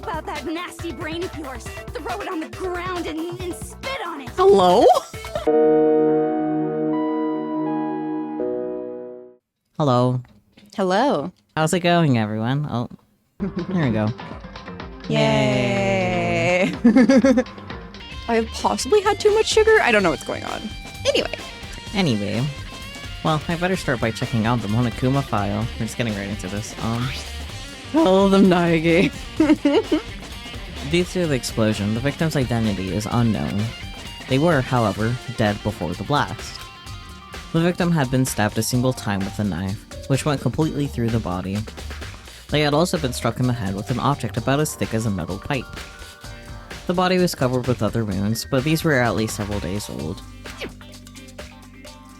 Scoop out that nasty brain of yours, throw it on the ground, and spit on it. Hello? Hello. Hello. How's it going, everyone? Oh, there we go. Yay! I have possibly had too much sugar? I don't know what's going on. Anyway. Well, I better start by checking out the Monokuma file. We're just getting right into this. Tell them Naegi. Due to the explosion, the victim's identity is unknown. They were, however, dead before the blast. The victim had been stabbed a single time with a knife, which went completely through the body. They had also been struck in the head with an object about as thick as a metal pipe. The body was covered with other wounds, but these were at least several days old.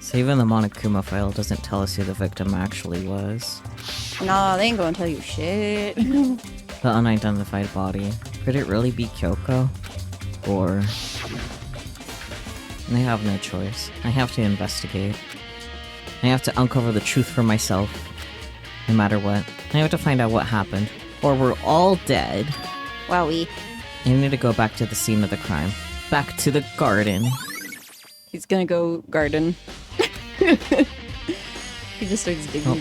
So even the Monokuma file doesn't tell us who the victim actually was. Nah, they ain't gonna tell you shit. The unidentified body. Could it really be Kyoko? Or... I have no choice. I have to investigate. I have to uncover the truth for myself. No matter what. I have to find out what happened. Or we're all dead. Wowie. I need to go back to the scene of the crime. Back to the garden. He's gonna go garden. He just starts digging. Oh,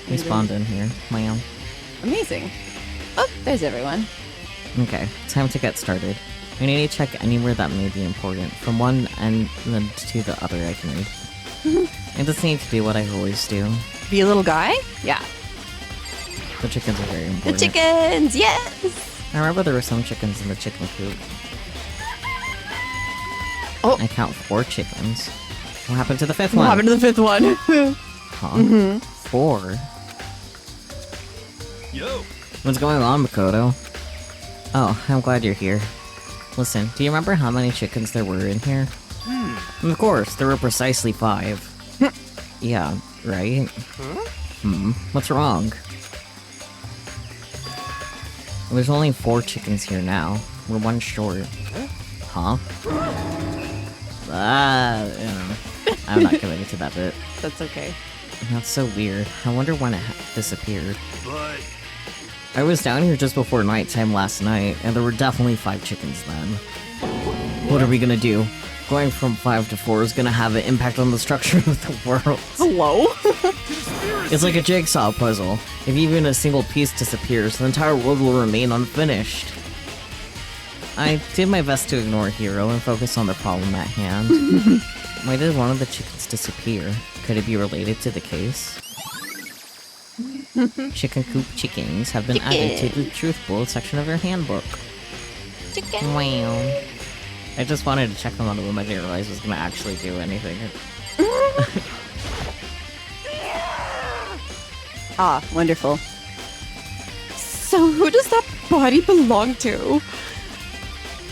we spawned in here. Wow. Amazing. Oh, there's everyone. Okay, time to get started. We need to check anywhere that may be important, from one end to the other I can read. I just need to do what I always do. Be a little guy? Yeah. The chickens are very The important. chickens! Yes! I remember there were some chickens in the chicken coop. Oh. I count 4 chickens. What happened to the 5th What one? happened to the 5th one? Huh? 4? Yo! What's going on, Makoto? Oh, I'm glad you're here. Listen, do you remember how many chickens there were in here? Of course, there were precisely 5. Yeah, right? What's wrong? There's only 4 chickens here now. We're 1 short. Huh? I'm not committing to that bit. That's okay. That's so weird. I wonder when it disappeared. But I was down here just before nighttime last night, and there were definitely 5 chickens then. What are we gonna do? Going from 5 to 4 is gonna have an impact on the structure of the world. Hello? It's like a jigsaw puzzle. If even a single piece disappears, the entire world will remain unfinished. I did my best to ignore Hiro and focus on the problem at hand. Why did one of the chickens disappear? Could it be related to the case? Chicken coop chickens have been added to the truth bullet section of your handbook. Chicken. Wow. I just wanted to check them on the room. I didn't realize it was gonna actually do anything. Ah, wonderful. So who does that body belong to?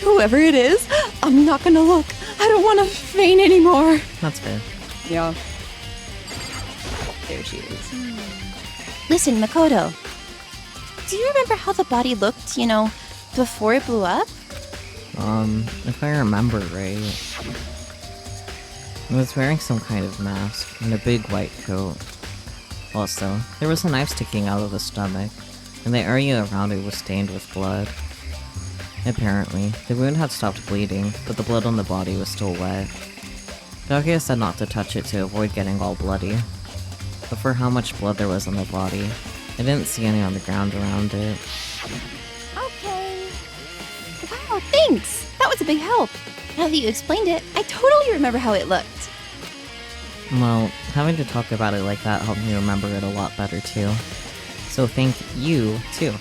Whoever it is, I'm not gonna look. I don't want to faint anymore. That's fair. Yeah. There she is. Listen, Makoto. Do you remember how the body looked, before it blew up? If I remember right, it was wearing some kind of mask and a big white coat. Also, there was a knife sticking out of the stomach, and the area around it was stained with blood. Apparently, the wound had stopped bleeding, but the blood on the body was still wet. Dokia said not to touch it to avoid getting all bloody. But for how much blood there was on the body, I didn't see any on the ground around it. Okay. Wow, thanks! That was a big help. Now that you explained it, I totally remember how it looked. Well, having to talk about it like that helped me remember it a lot better too. So thank you, too.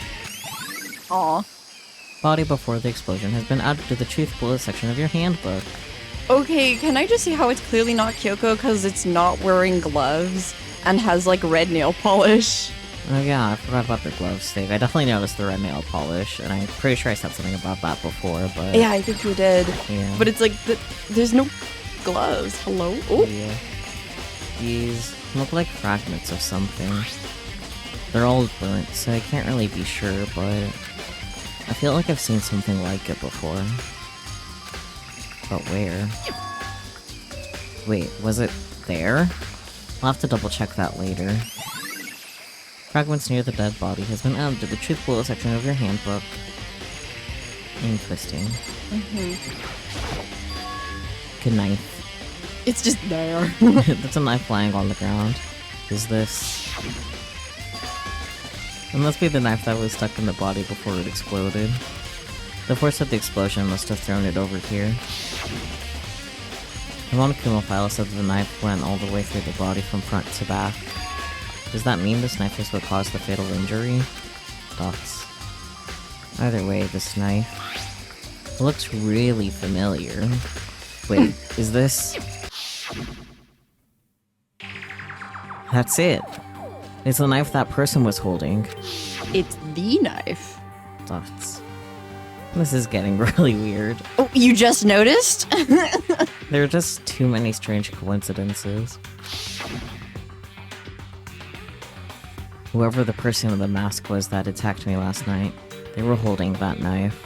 Aw. Body before the explosion has been added to the truth bullet section of your handbook. Okay, can I just see how it's clearly not Kyoko because it's not wearing gloves and has red nail polish? Oh yeah, I forgot about the gloves thing. I definitely noticed the red nail polish, and I'm pretty sure I said something about that before, but... Yeah, I think you did. Yeah. But it's there's no gloves. Hello? Oh. Yeah. These look like fragments of something. They're all burnt, so I can't really be sure, but... I feel like I've seen something like it before. But where? Wait, was it there? I'll have to double check that later. Fragments near the dead body has been added to the truth bullet section of your handbook. Interesting. Mm-hmm. Good knife. It's just there. That's a knife lying on the ground. Is this... It must be the knife that was stuck in the body before it exploded. The force of the explosion must have thrown it over here. The Monokuma file said that the knife went all the way through the body from front to back. Does that mean this knife is what caused the fatal injury? Thoughts. Either way, this knife looks really familiar. Wait, is this... That's it. It's the knife that person was holding. It's the knife. Thoughts. This is getting really weird. Oh, you just noticed? There are just too many strange coincidences. Whoever the person in the mask was that attacked me last night, they were holding that knife.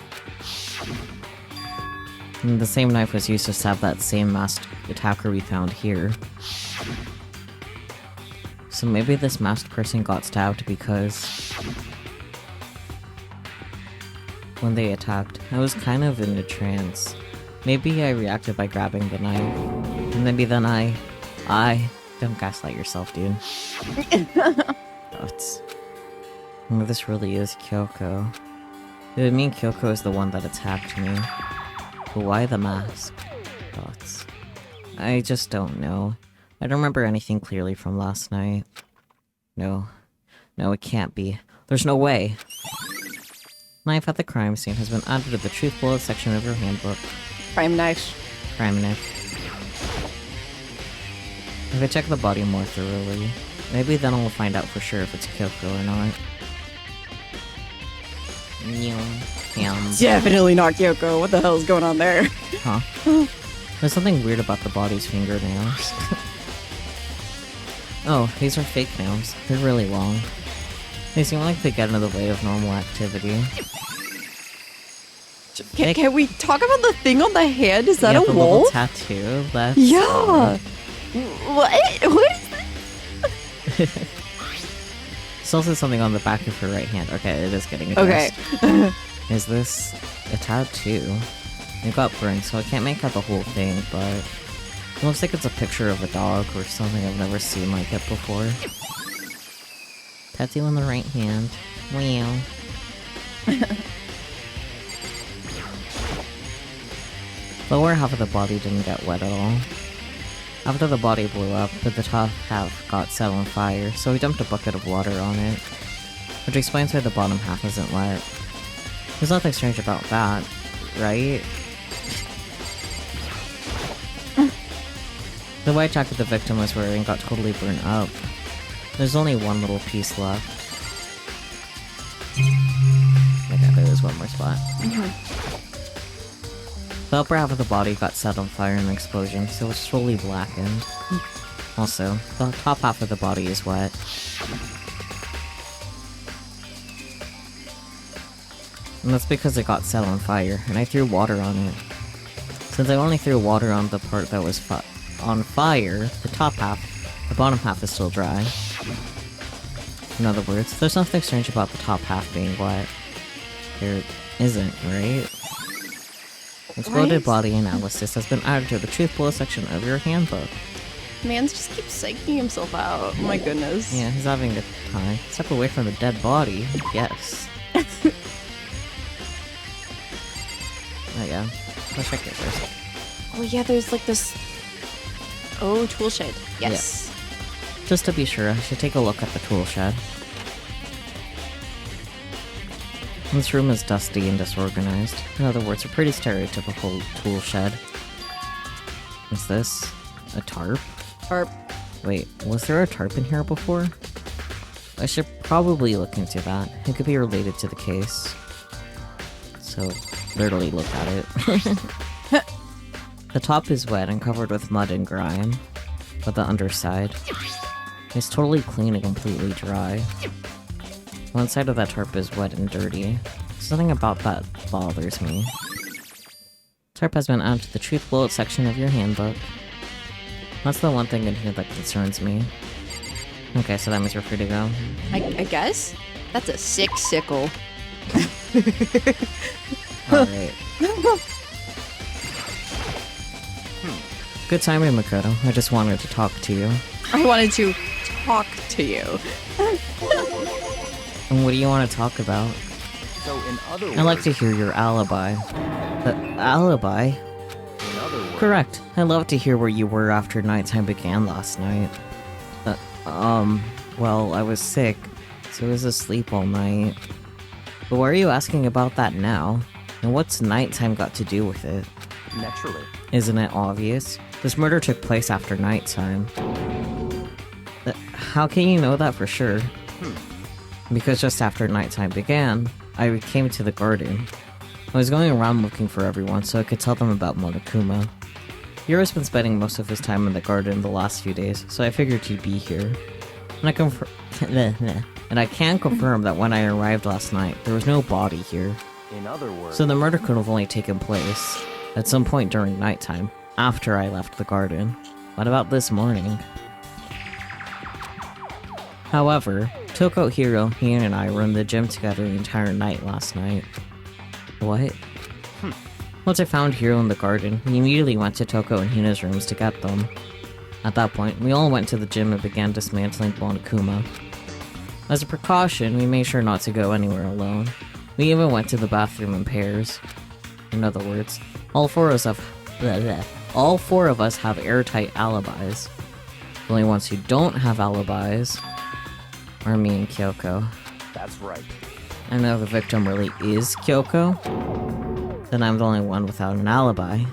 And the same knife was used to stab that same masked attacker we found here. So maybe this masked person got stabbed because... when they attacked, I was kind of in a trance. Maybe I reacted by grabbing the knife. And maybe then I... Don't gaslight yourself, dude. Thoughts. Oh, this really is Kyoko. It would mean Kyoko is the one that attacked me. But why the mask? Thoughts. I just don't know. I don't remember anything clearly from last night. No. No, it can't be. There's no way! Knife at the crime scene has been added to the truth bullet section of your handbook. Crime knife. Crime knife. If I check the body more thoroughly, maybe then I'll find out for sure if it's Kyoko or not. Definitely not Kyoko. What the hell is going on there? Huh. There's something weird about the body's fingernails. Oh, these are fake nails. They're really long. They seem like they get in the way of normal activity. Can we talk about the thing on the hand? Is that Yeah, a the wolf? little tattoo. That's Yeah. What? What is that? There's also something on the back of her right hand. Okay, it is getting Okay. addressed. Is this a tattoo? It got burned, so I can't make out the whole thing, but it looks like it's a picture of a dog or something. I've never seen like it before. Tattoo on the right hand. Wow. The lower half of the body didn't get wet at all. After the body blew up, the top half got set on fire, so we dumped a bucket of water on it, which explains why the bottom half isn't wet. There's nothing strange about that, right? The white jacket the victim was wearing got totally burnt up. There's only one little piece left. Okay, there is one more spot. The upper half of the body got set on fire in the explosion, so it's slowly blackened. Also, the top half of the body is wet. And that's because it got set on fire, and I threw water on it. Since I only threw water on the part that was on fire, the top half, the bottom half is still dry. In other words, there's nothing strange about the top half being wet. There isn't, right? Exploded body analysis has been added to the truth bullet section of your handbook. Mans just keeps psyching himself out. Oh my goodness. Yeah, he's having a time. Step away from the dead body. Yes. Oh yeah. Let's check it first. Oh yeah, there's like this... Oh, tool shed. Yes. Just to be sure, I should take a look at the tool shed. This room is dusty and disorganized. In other words, a pretty stereotypical tool shed. Is this a tarp? Tarp. Wait, was there a tarp in here before? I should probably look into that. It could be related to the case. So, literally look at it. The top is wet and covered with mud and grime, but the underside is totally clean and completely dry. One side of that tarp is wet and dirty. Something about that bothers me. Tarp has been added to the truth bullet section of your handbook. That's the one thing in here that concerns me. Okay, so that means we're free to go. I guess? That's a sick sickle. Alright. Good timing, Makoto. I just wanted to talk to you. I wanted to talk to you. And what do you want to talk about? So in other words, I'd like to hear your alibi. Alibi? in other words, Correct. I'd love to hear where you were after nighttime began last night. Well, I was sick, so I was asleep all night. But why are you asking about that now? And what's nighttime got to do with it? naturally. Isn't it obvious? This murder took place after nighttime. How can you know that for sure? Because just after nighttime began, I came to the garden. I was going around looking for everyone so I could tell them about Monokuma. Hero's been spending most of his time in the garden the last few days, so I figured he'd be here. And I can confirm that when I arrived last night, there was no body here. In other words, So the murder could have only taken place at some point during nighttime, after I left the garden. What about this morning? However, Toko, Hiro, Hien, and I were in the gym together the entire night last night. What? Once I found Hiro in the garden, we immediately went to Toko and Hina's rooms to get them. At that point, we all went to the gym and began dismantling Monokuma. As a precaution, we made sure not to go anywhere alone. We even went to the bathroom in pairs. In other words, all four of us have airtight alibis. The only ones who don't have alibis are me and Kyoko. that's right. I know the victim really is Kyoko. Then I'm the only one without an alibi.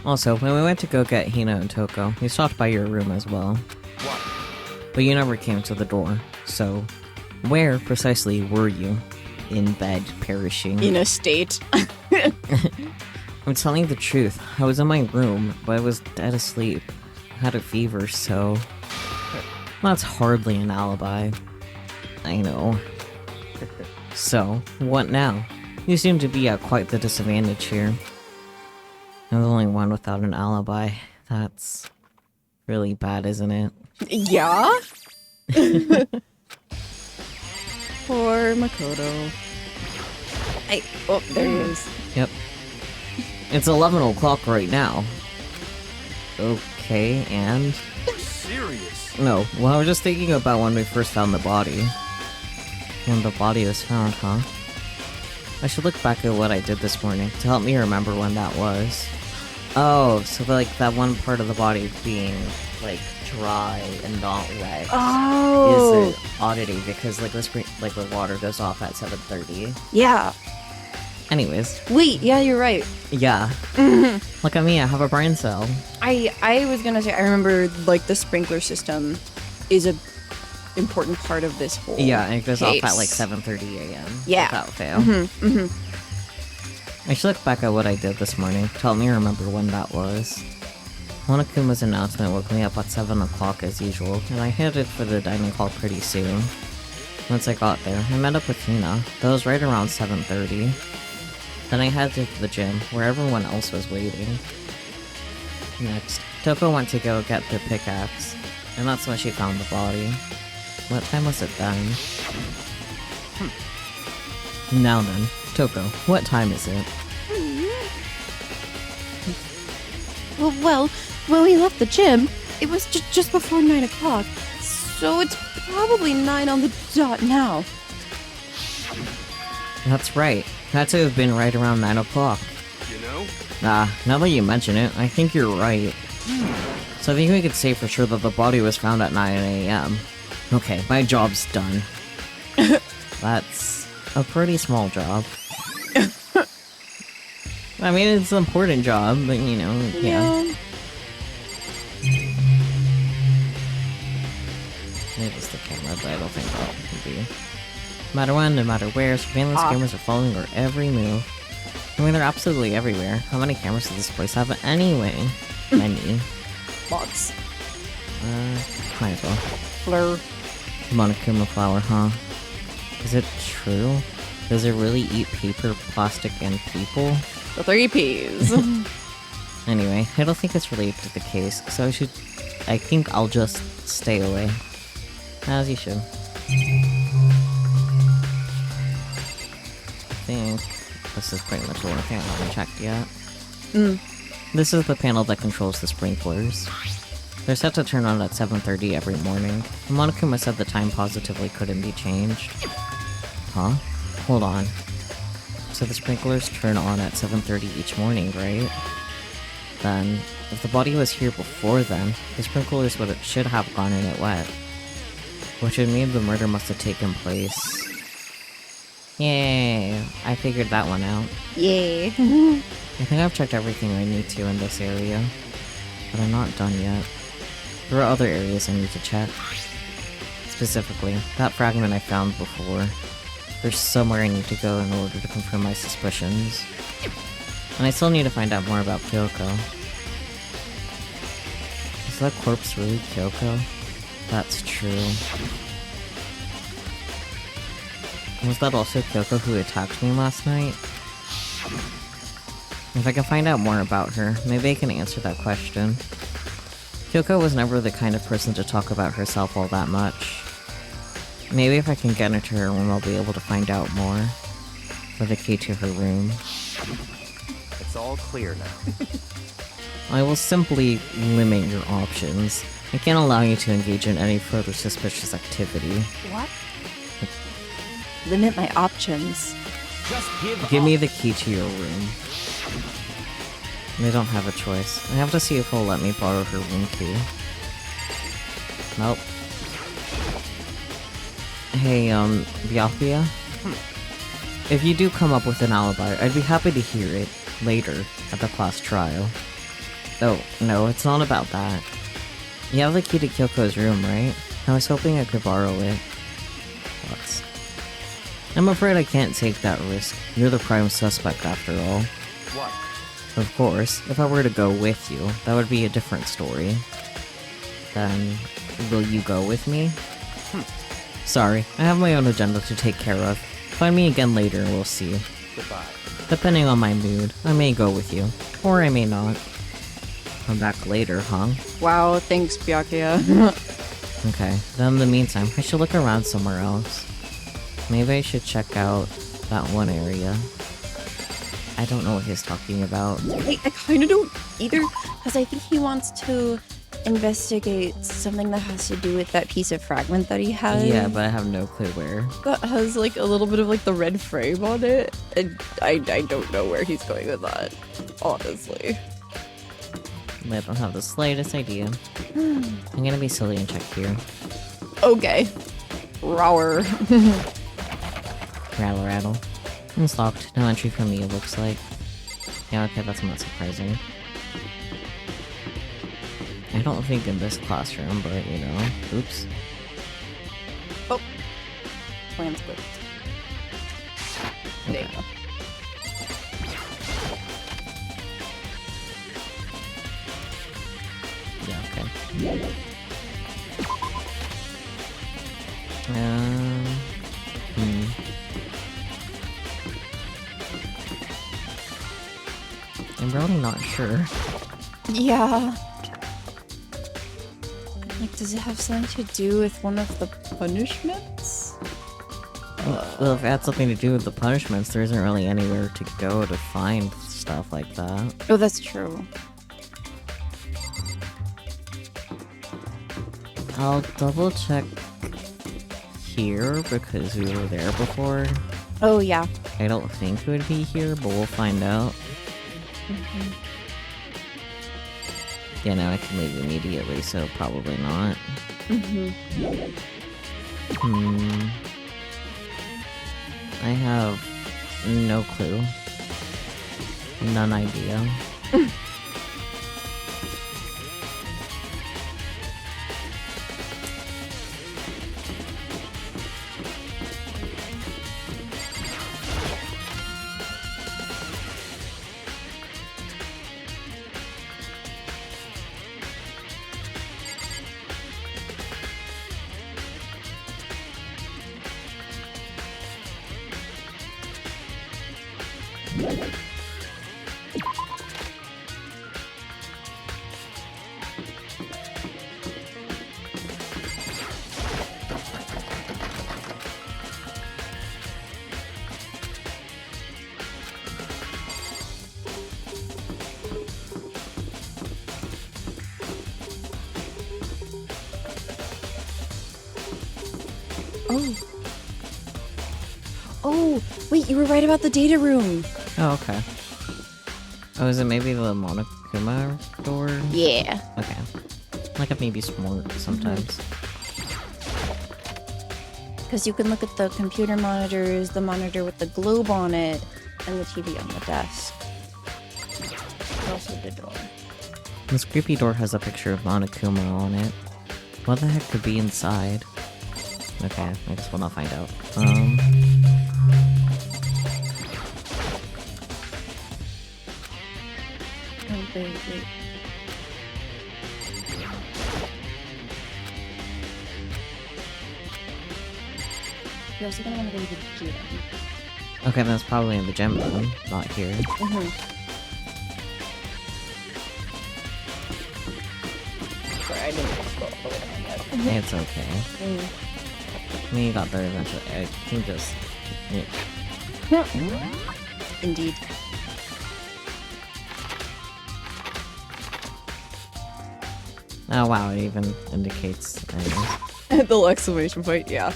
Also, when we went to go get Hina and Toko, we stopped by your room as well. What? But you never came to the door, so where precisely were you? In bed, perishing. In a state. I'm telling the truth. I was in my room, but I was dead asleep. I had a fever, so... That's hardly an alibi. I know. So, what now? You seem to be at quite the disadvantage here. I'm the only one without an alibi. That's... really bad, isn't it? Yeah? Poor Makoto. Oh, there he is. Yep. It's 11 o'clock right now. Okay, and... Serious? No, well, I was just thinking about when we first found the body. When the body was found, huh? I should look back at what I did this morning to help me remember when that was. Oh, so like that one part of the body being like dry and not wet Oh! is an oddity because like the water goes off at 7:30. Yeah. Anyways, Wait, yeah, you're right. yeah. Look at me, I have a brain cell. I was gonna say, I remember, like, the sprinkler system is a important part of this whole Yeah, and it goes case. off at like 7:30 a.m. Yeah. Without fail. I should look back at what I did this morning to help me remember when that was. Monokuma's announcement woke me up at 7 o'clock as usual, and I headed for the dining hall pretty soon. Once I got there, I met up with Hina. That was right around 7:30. Then I headed to the gym, where everyone else was waiting. Next, Toko went to go get the pickaxe, and that's when she found the body. What time was it then? Now then, Toko, what time is it? Well, when we left the gym, it was just before 9 o'clock. So it's probably 9 on the dot now. That's right. Had to have been right around 9 o'clock. You know? Now that you mention it, I think you're right. So I think we could say for sure that the body was found at 9 a.m. Okay, my job's done. That's a pretty small job. I mean, it's an important job, but you know, yeah. Maybe it's the camera, but I don't think that would be. No matter when, no matter where, surveillance cameras are following our every move. I mean, they're absolutely everywhere. How many cameras does this place have anyway? Many. Lots. Might as well. Fleur. Monokuma flower, huh? Is it true? Does it really eat paper, plastic, and people? The 3 Ps. Anyway, I don't think it's related to the case, so I think I'll just stay away. As you should. think this is pretty much the only thing I haven't checked yet. Mm. This is the panel that controls the sprinklers. They're set to turn on at 7:30 every morning. Monokuma said the time positively couldn't be changed. Huh? Hold on. So the sprinklers turn on at 7:30 each morning, right? Then, if the body was here before then, the sprinklers should have gotten it wet. Which would mean the murder must have taken place. Yay! I figured that one out. Yay. I think I've checked everything I need to in this area, but I'm not done yet. There are other areas I need to check. Specifically, that fragment I found before. There's somewhere I need to go in order to confirm my suspicions. And I still need to find out more about Kyoko. Is that corpse really Kyoko? That's true. Was that also Kyoko who attacked me last night? If I can find out more about her, maybe I can answer that question. Kyoko was never the kind of person to talk about herself all that much. Maybe if I can get into her room, I'll be able to find out more. With the key to her room. It's all clear now. I will simply limit your options. I can't allow you to engage in any further suspicious activity. What? Limit my options. Just Give me the key to your room. I don't have a choice. I have to see if he'll let me borrow her room key. Nope. Hey, Byakuya? If you do come up with an alibi, I'd be happy to hear it later at the class trial. Oh, no, it's not about that. You have the key to Kyoko's room, right? I was hoping I could borrow it. What? I'm afraid I can't take that risk. You're the prime suspect after all. What? Of course, if I were to go with you, that would be a different story. Then, will you go with me? Sorry, I have my own agenda to take care of. Find me again later and we'll see. Goodbye. Depending on my mood, I may go with you. Or I may not. Come back later, huh? Wow, thanks, Byakuya. Okay, then in the meantime, I should look around somewhere else. Maybe I should check out that one area. I don't know what he's talking about. I kind of don't either, because I think he wants to investigate something that has to do with that piece of fragment that he has. Yeah, but I have no clue where. That has like a little bit of like the red frame on it, and I don't know where he's going with that, honestly. I don't have the slightest idea. I'm gonna be silly and check here. Okay. Rower. Rattle, rattle. It's locked. No entry from me, it looks like. Yeah, okay, that's not surprising. I don't think in this classroom, but, you know, oops. Oh. Plans whipped. There you go. Yeah, okay. I'm really not sure. Yeah. Like, does it have something to do with one of the punishments? Well, if it had something to do with the punishments, there isn't really anywhere to go to find stuff like that. Oh, that's true. I'll double check here because we were there before. Oh, yeah. I don't think it would be here, but we'll find out. Yeah, no, I can leave immediately, so probably not. I have no clue. None idea. Oh. Oh, wait, you were right about the data room. Oh, okay. Oh, is it maybe the Monokuma door? Yeah. Okay. Like it may be smart sometimes. Because you can look at the computer monitors, the monitor with the globe on it, and the TV on the desk. There's also the door. This creepy door has a picture of Monokuma on it. What the heck could be inside? Okay, I guess we'll not find out. Oh, wait. You're also gonna want to go to the gym. Okay, that's probably in the gym room, not here. Sorry, I didn't scroll all the way down yet. It's okay. I mean, you got there eventually. I can just... Yeah. Indeed. Oh wow, it even indicates... The little exclamation point, yeah.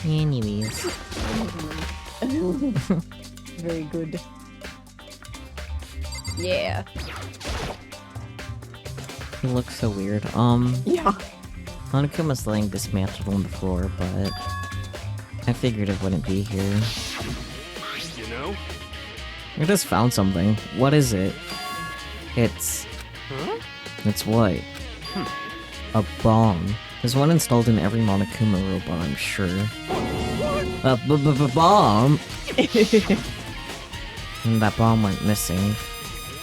Anyways. Very good. Yeah. He looks so weird. Yeah. Monokuma's laying dismantled on the floor, but... I figured it wouldn't be here. You know? I just found something. What is it? It's... Huh? It's what? A bomb. There's one installed in every Monokuma robot, I'm sure. A bomb? And that bomb went missing.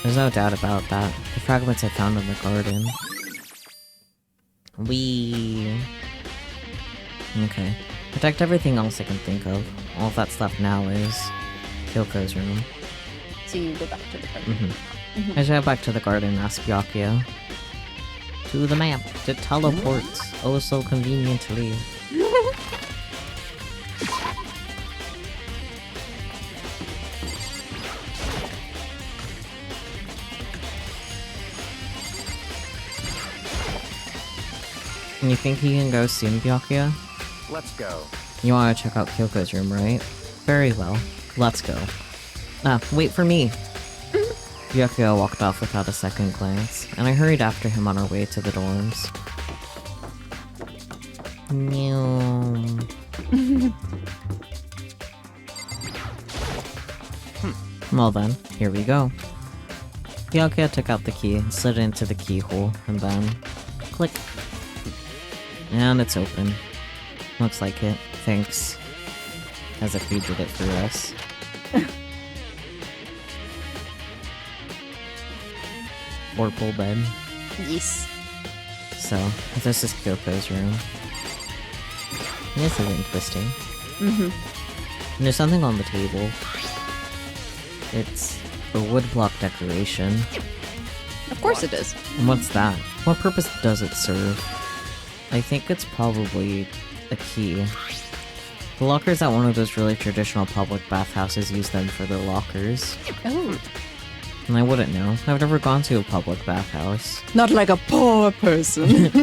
There's no doubt about that. The fragments I found in the garden. Okay. Protect everything else I can think of. All that's left now is... Kyoko's room. So you go back to the garden. I should head back to the garden and ask Byakuya. To the map. It teleports. Oh, so conveniently. You think he can go soon, Byakuya? Let's go. You want to check out Kyoko's room, right? Very well. Let's go. Ah, wait for me! Byakuya walked off without a second glance, and I hurried after him on our way to the dorms. Well then, here we go. Byakuya took out the key and slid it into the keyhole, and then... click. And it's open. Looks like it. Thanks. As if he did it for us. Vorpal bed. Yes. So, this is Kyoko's room. This is interesting. And there's something on the table. It's a woodblock decoration. Of course it is. And what's that? What purpose does it serve? I think it's probably a key. The lockers at one of those really traditional public bathhouses use them for their lockers. Oh. And I wouldn't know. I've never gone to a public bathhouse. Not like a poor person.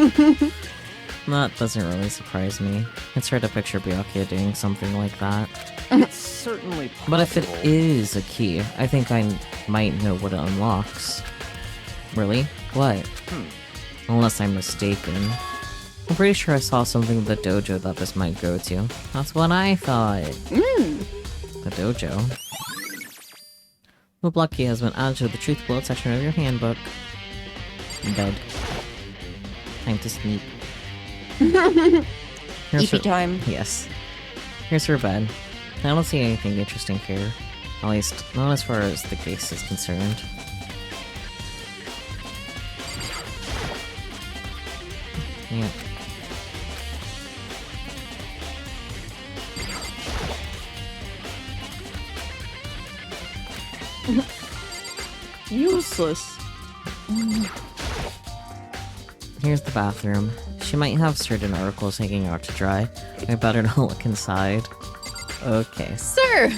That doesn't really surprise me. It's hard to picture Byakuya doing something like that. It's certainly possible. But if it is a key, I think I might know what it unlocks. Really? What? Unless I'm mistaken. I'm pretty sure I saw something in the dojo that this might go to. That's what I thought. The dojo? The block key has been added to the truth bullet section of your handbook. Bed. Time to sleep. Here's EP time. Yes. Here's her bed. I don't see anything interesting here. At least, not as far as the case is concerned. Yeah. Useless. Here's the bathroom. She might have certain articles hanging out to dry. I better not look inside. Okay. Sir!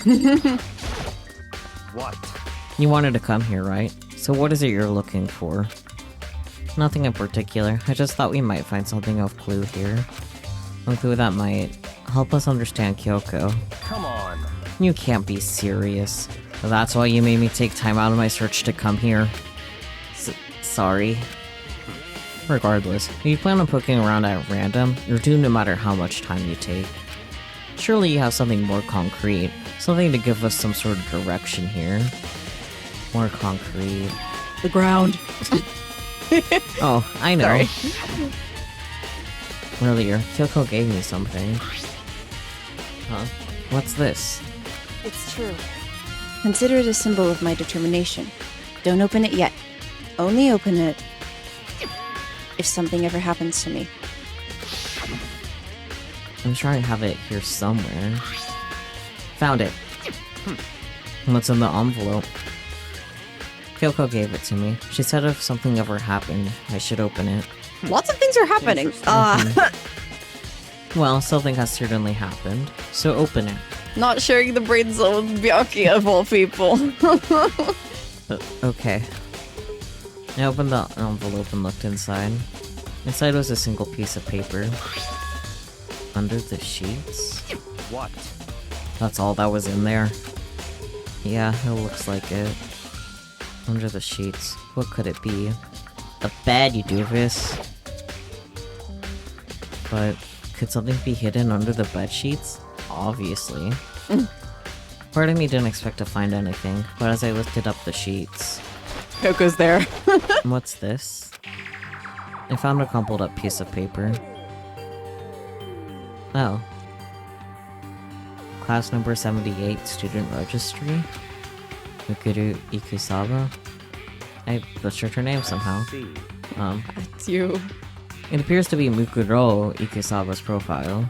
What? You wanted to come here, right? So what is it you're looking for? Nothing in particular. I just thought we might find something of clue here. A clue that might help us understand Kyoko. Come on. You can't be serious. That's why you made me take time out of my search to come here. Sorry. Regardless, if you plan on poking around at random, you're doomed no matter how much time you take. Surely you have something more concrete, something to give us some sort of direction here. More concrete. The ground. Oh, I know. Sorry. Earlier, Kyoko gave me something. Huh? What's this? It's true. Consider it a symbol of my determination. Don't open it yet. Only open it if something ever happens to me. I'm sure I have it here somewhere. Found it. What's in the envelope? Kyoko gave it to me. She said if something ever happened, I should open it. Lots of things are happening. Well, something has certainly happened, so open it. Not sharing the brain cell with Byakuya of all people. Okay. I opened the envelope and looked inside. Inside was a single piece of paper. Under the sheets? What? That's all that was in there. Yeah, it looks like it. Under the sheets. What could it be? A bed, you doofus. But could something be hidden under the bed sheets? Obviously. Part of me didn't expect to find anything, but as I lifted up the sheets... Coco's there. What's this? I found a crumpled up piece of paper. Oh. Class number 78, student registry? Mukuru Ikusawa? I butchered her name somehow. See. That's you. It appears to be Mukuro Ikusawa's profile.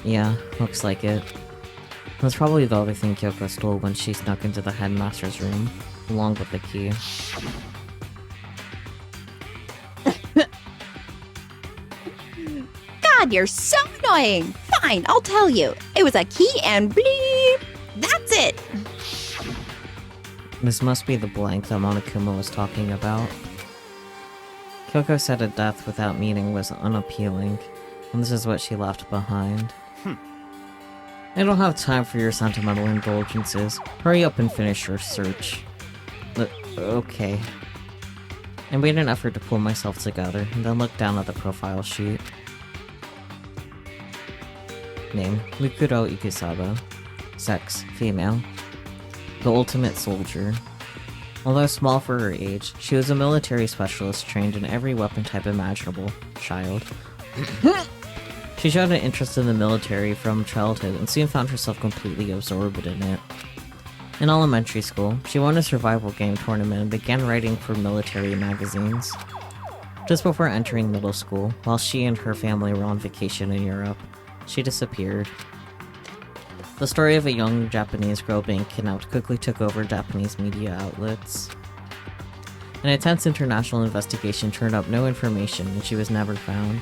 Yeah, looks like it. That's probably the other thing Kyoko stole when she snuck into the headmaster's room, along with the key. God, you're so annoying! Fine, I'll tell you. It was a key and bleep! That's it! This must be the blank that Monokuma was talking about. Kyoko said a death without meaning was unappealing, and this is what she left behind. I don't have time for your sentimental indulgences. Hurry up and finish your search. Okay. I made an effort to pull myself together, and then looked down at the profile sheet. Name, Mukuro Ikusawa. Sex, female. The ultimate soldier. Although small for her age, she was a military specialist trained in every weapon type imaginable. Child. She showed an interest in the military from childhood and soon found herself completely absorbed in it. In elementary school, she won a survival game tournament and began writing for military magazines. Just before entering middle school, while she and her family were on vacation in Europe, she disappeared. The story of a young Japanese girl being kidnapped quickly took over Japanese media outlets. An intense international investigation turned up no information and she was never found.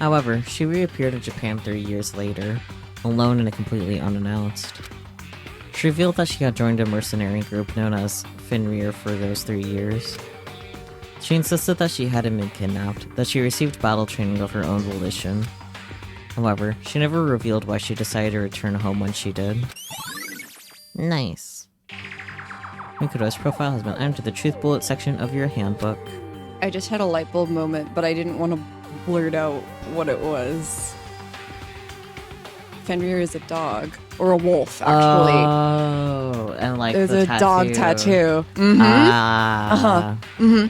However, she reappeared in Japan 3 years later, alone and completely unannounced. She revealed that she had joined a mercenary group known as Fenrir for those 3 years. She insisted that she hadn't been kidnapped, that she received battle training of her own volition. However, she never revealed why she decided to return home when she did. Nice. Mikuro's profile has been added to the truth bullet section of your handbook. I just had a light bulb moment, but I didn't want to blurt out what it was. Fenrir is a dog. Or a wolf, actually. Oh, and like There's the a dog tattoo. Mm-hmm. Ah. Mm-hmm.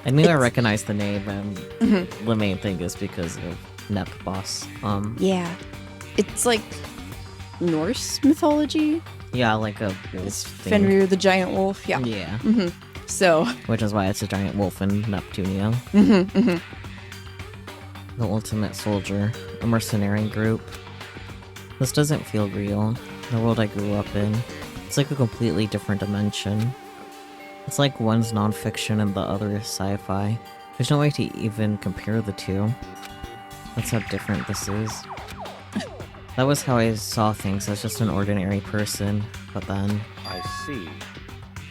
I knew I recognized the name, and the main thing is because of Nep Boss. Yeah. It's like Norse mythology. Yeah, like a wolf It's thing. Fenrir the giant wolf. Yeah. Yeah. Mm-hmm. So. Which is why it's a giant wolf in Neptunia. Mm-hmm. Mm-hmm. The ultimate soldier, a mercenary group. This doesn't feel real. The world I grew up in. It's like a completely different dimension. It's like one's non-fiction and the other is sci-fi. There's no way to even compare the two. That's how different this is. That was how I saw things as just an ordinary person, but then... I see.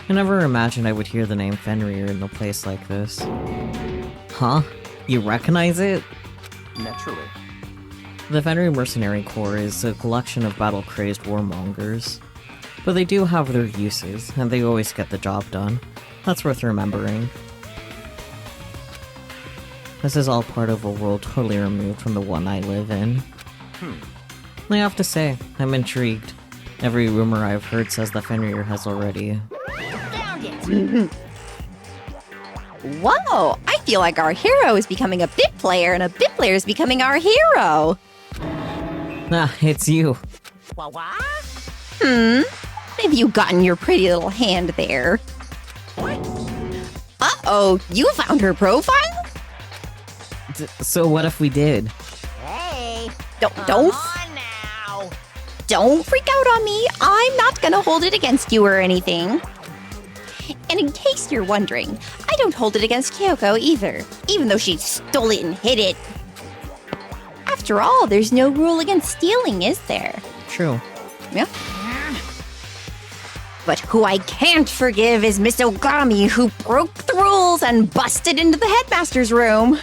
I never imagined I would hear the name Fenrir in a place like this. Huh? You recognize it? Naturally. The Fenrir Mercenary Corps is a collection of battle-crazed warmongers. But they do have their uses, and they always get the job done. That's worth remembering. This is all part of a world totally removed from the one I live in. I have to say, I'm intrigued. Every rumor I've heard says that Fenrir has already... Whoa! I feel like our hero is becoming a bit player, and a bit player is becoming our hero! Ah, it's you. Have you gotten your pretty little hand there? Uh-oh, you found her profile? So what if we did? Hey, Don't come on now. Don't freak out on me. I'm not gonna hold it against you or anything. And in case you're wondering, I don't hold it against Kyoko either, even though she stole it and hid it. After all, there's no rule against stealing, is there? True. Yeah. But who I can't forgive is Miss Ogami, who broke the rules and busted into the headmaster's room.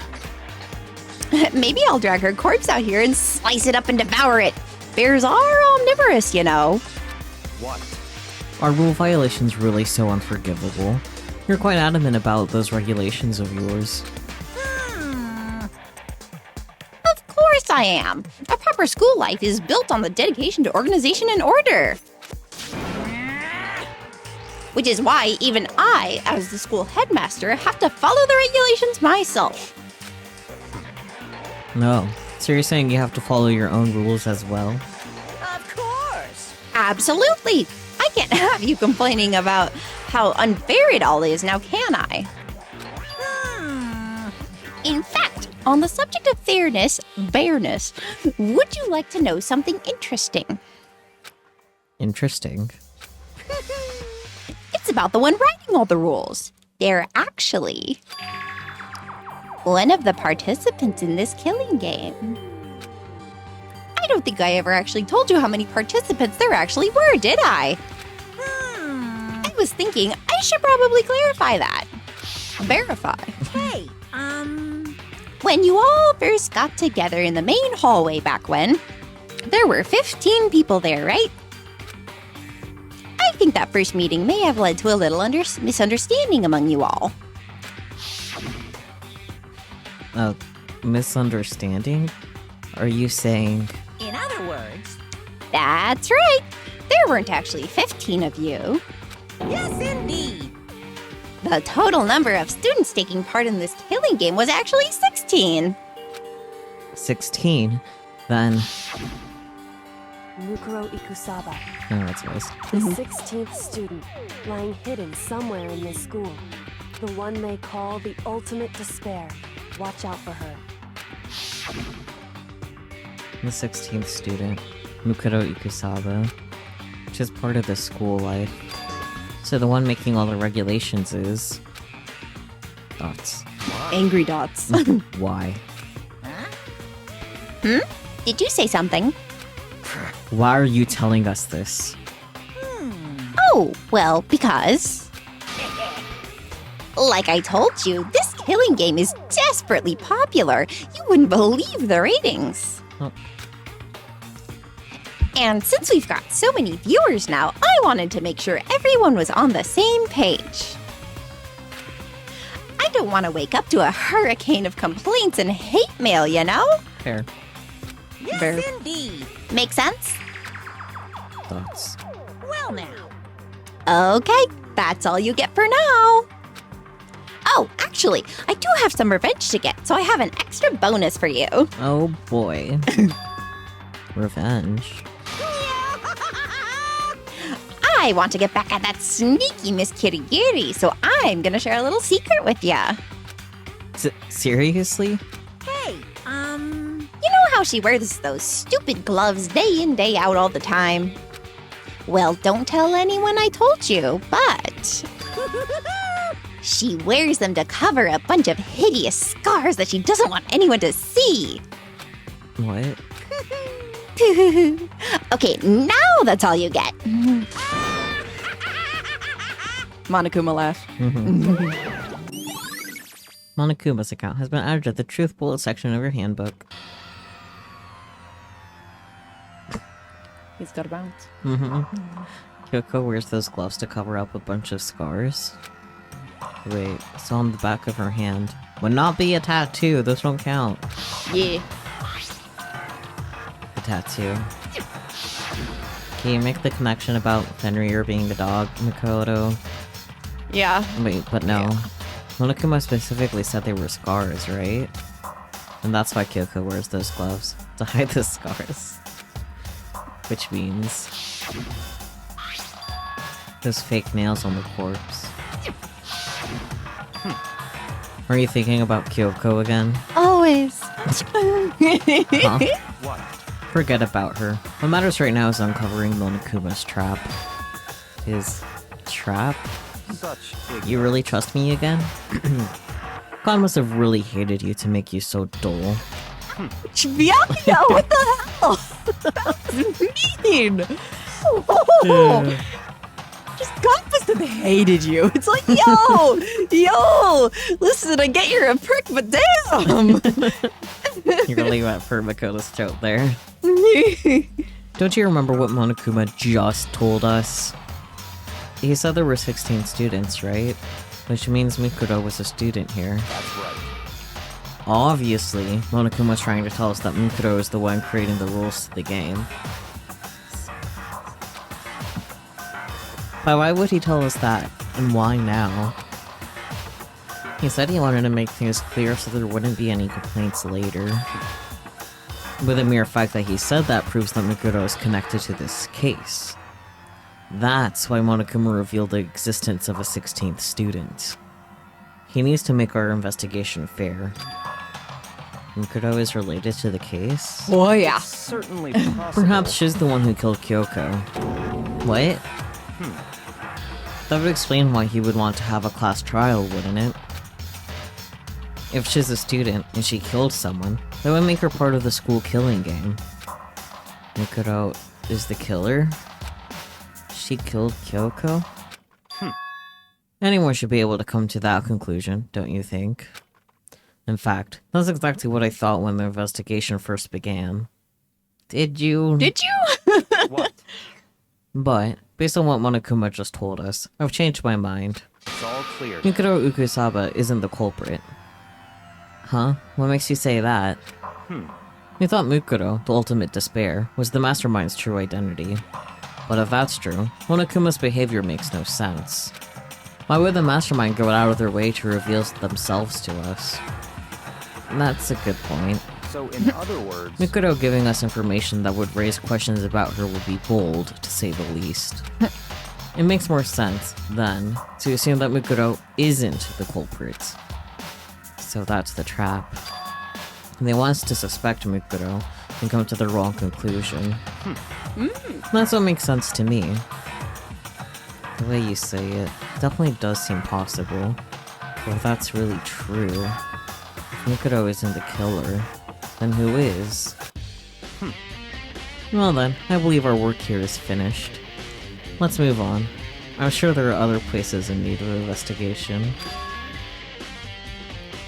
Maybe I'll drag her corpse out here and slice it up and devour it. Bears are omnivorous, you know. What? Are rule violations really so unforgivable? You're quite adamant about those regulations of yours. Of course I am. A proper school life is built on the dedication to organization and order. Which is why even I, as the school headmaster, have to follow the regulations myself. No. So you're saying you have to follow your own rules as well? Of course. Absolutely. I can't have you complaining about how unfair it all is, now can I? In fact, on the subject of fairness, would you like to know something interesting? Interesting. It's about the one writing all the rules. They're actually one of the participants in this killing game. I don't think I ever actually told you how many participants there actually were, did I? I was thinking I should probably clarify that. Verify. Hey, When you all first got together in the main hallway back when, there were 15 people there, right? I think that first meeting may have led to a little misunderstanding among you all. Misunderstanding? Are you saying... in other words, That's right. There weren't actually 15 of you. yes indeed. The total number of students taking part in this killing game was actually 16. 16? Then... Mukuro Ikusaba, Oh, that's nice. the 16th student, lying hidden somewhere in this school. The one they call the ultimate despair. Watch out for her. The 16th student, Mukuro Ikusaba, which is part of the school life. So the one making all the regulations is... Dots. Angry dots. Why? Did you say something? Why are you telling us this? Oh, well, because... Like I told you, this killing game is desperately popular. You wouldn't believe the ratings. Oh. And since we've got so many viewers now, I wanted to make sure everyone was on the same page. I don't want to wake up to a hurricane of complaints and hate mail, you know? Fair. Yes Ver- indeed. Make sense? Dots. Well now. Okay, that's all you get for now. Oh, actually, I do have some revenge to get, so I have an extra bonus for you. Oh boy. Revenge. I want to get back at that sneaky Miss Kirigiri, so I'm gonna share a little secret with ya. Seriously? Hey, You know how she wears those stupid gloves day in, day out all the time? Well, don't tell anyone I told you, but... she wears them to cover a bunch of hideous scars that she doesn't want anyone to see. What? Okay, now that's all you get. Monokuma laugh. Monokuma's account has been added to the Truth Bullet section of your handbook. He's got a bounce. Kyoko wears those gloves to cover up a bunch of scars. Wait, it's on the back of her hand. Would not be a tattoo, those don't count. Yeah. A tattoo. Can you make the connection about Fenrir being the dog, Mikoto? Yeah. Wait, but no. Monokuma specifically said they were scars, right? And that's why Kyoko wears those gloves, to hide the scars. Which means... those fake nails on the corpse. Are you thinking about Kyoko again? Always. Huh? What? Forget about her. What matters right now is uncovering Monokuma's trap. His... trap? Such You really trust me again? God must have really hated you to make you so dull. Byakuya, what the hell? That's mean. Oh. Just God must have hated you. It's like, yo, listen, I get you're a prick, but damn. You really went for Makoto's throat there. Don't you remember what Monokuma just told us? He said there were 16 students, right? Which means Mikoto was a student here. That's right. Obviously, Monokuma's trying to tell us that Mikoto is the one creating the rules to the game. But why would he tell us that? And why now? He said he wanted to make things clear so there wouldn't be any complaints later. But the mere fact that he said that proves that Mikoto is connected to this case. That's why Monokuma revealed the existence of a 16th student. He needs to make our investigation fair. Mikoto is related to the case? Oh yeah. Certainly possible. Perhaps she's the one who killed Kyoko. What? That would explain why he would want to have a class trial, wouldn't it? If she's a student and she killed someone, that would make her part of the school killing game. Mikoto is the killer? She killed Kyoko? Anyone should be able to come to that conclusion, don't you think? In fact, that's exactly what I thought when the investigation first began. Did you? Did you? What? But, based on what Monokuma just told us, I've changed my mind. It's all clear. Mikoto Ukusaba isn't the culprit. Huh? What makes you say that? We thought Mikoto, the ultimate despair, was the mastermind's true identity. But if that's true, Monokuma's behavior makes no sense. Why would the mastermind go out of their way to reveal themselves to us? That's a good point. So, in other words, Mikoto giving us information that would raise questions about her would be bold, to say the least. It makes more sense, then, to assume that Mikoto isn't the culprit. So that's the trap. And they want us to suspect Mikoto and come to the wrong conclusion. That's what makes sense to me. The way you say it definitely does seem possible. But if that's really true, if Mikoto isn't the killer, then who is? Well then, I believe our work here is finished. Let's move on. I'm sure there are other places in need of investigation.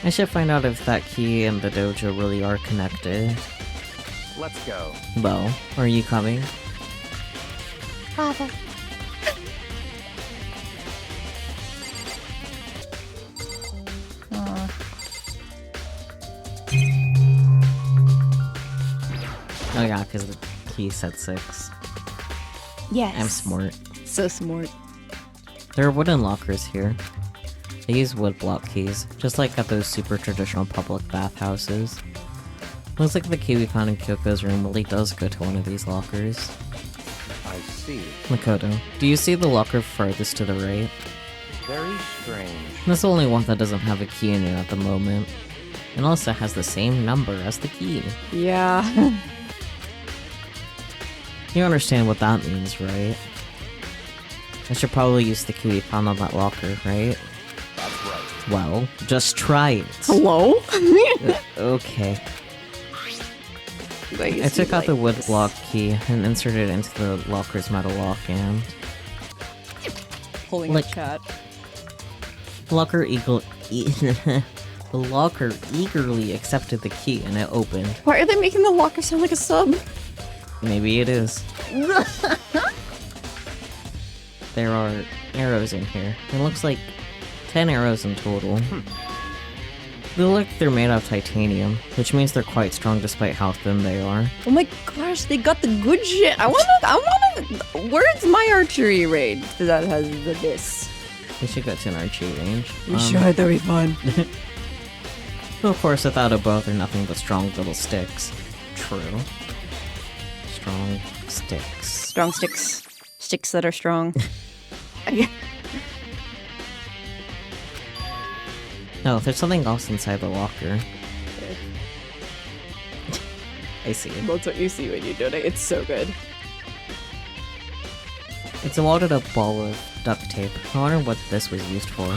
I should find out if that key and the dojo really are connected. let's go. Bo, are you coming? Bravo. Oh yeah, because the key said 6. Yes. I'm smart. So smart. There are wooden lockers here. They use wood block keys, just like at those super traditional public bathhouses. Looks like the key we found in Kyoko's room really does go to one of these lockers. I see. Makoto, do you see the locker farthest to the right? Very strange. That's the only one that doesn't have a key in it at the moment. It also has the same number as the key. Yeah. You understand what that means, right? I should probably use the key we found on that locker, right? That's right. Well, just try it. Hello? Okay. I took out the wood block key and inserted it into the locker's metal lock and... Pulling like- up chat. The locker eagerly accepted the key and it opened. Why are they making the locker sound like a sub? Maybe it is. There are arrows in here. It looks like 10 arrows in total. They look like they're made of titanium, which means they're quite strong despite how thin they are. Oh my gosh, they got the good shit. I wanna, where's my archery range that has this? We should get to an archery range. That'd be fun. Of course, without a bow, they're nothing but strong little sticks. True. Strong sticks. Strong sticks. Sticks that are strong. No, there's something else inside the locker. I see it. That's what you see when you donate. It's so good. It's a wadded up ball of duct tape. I wonder what this was used for.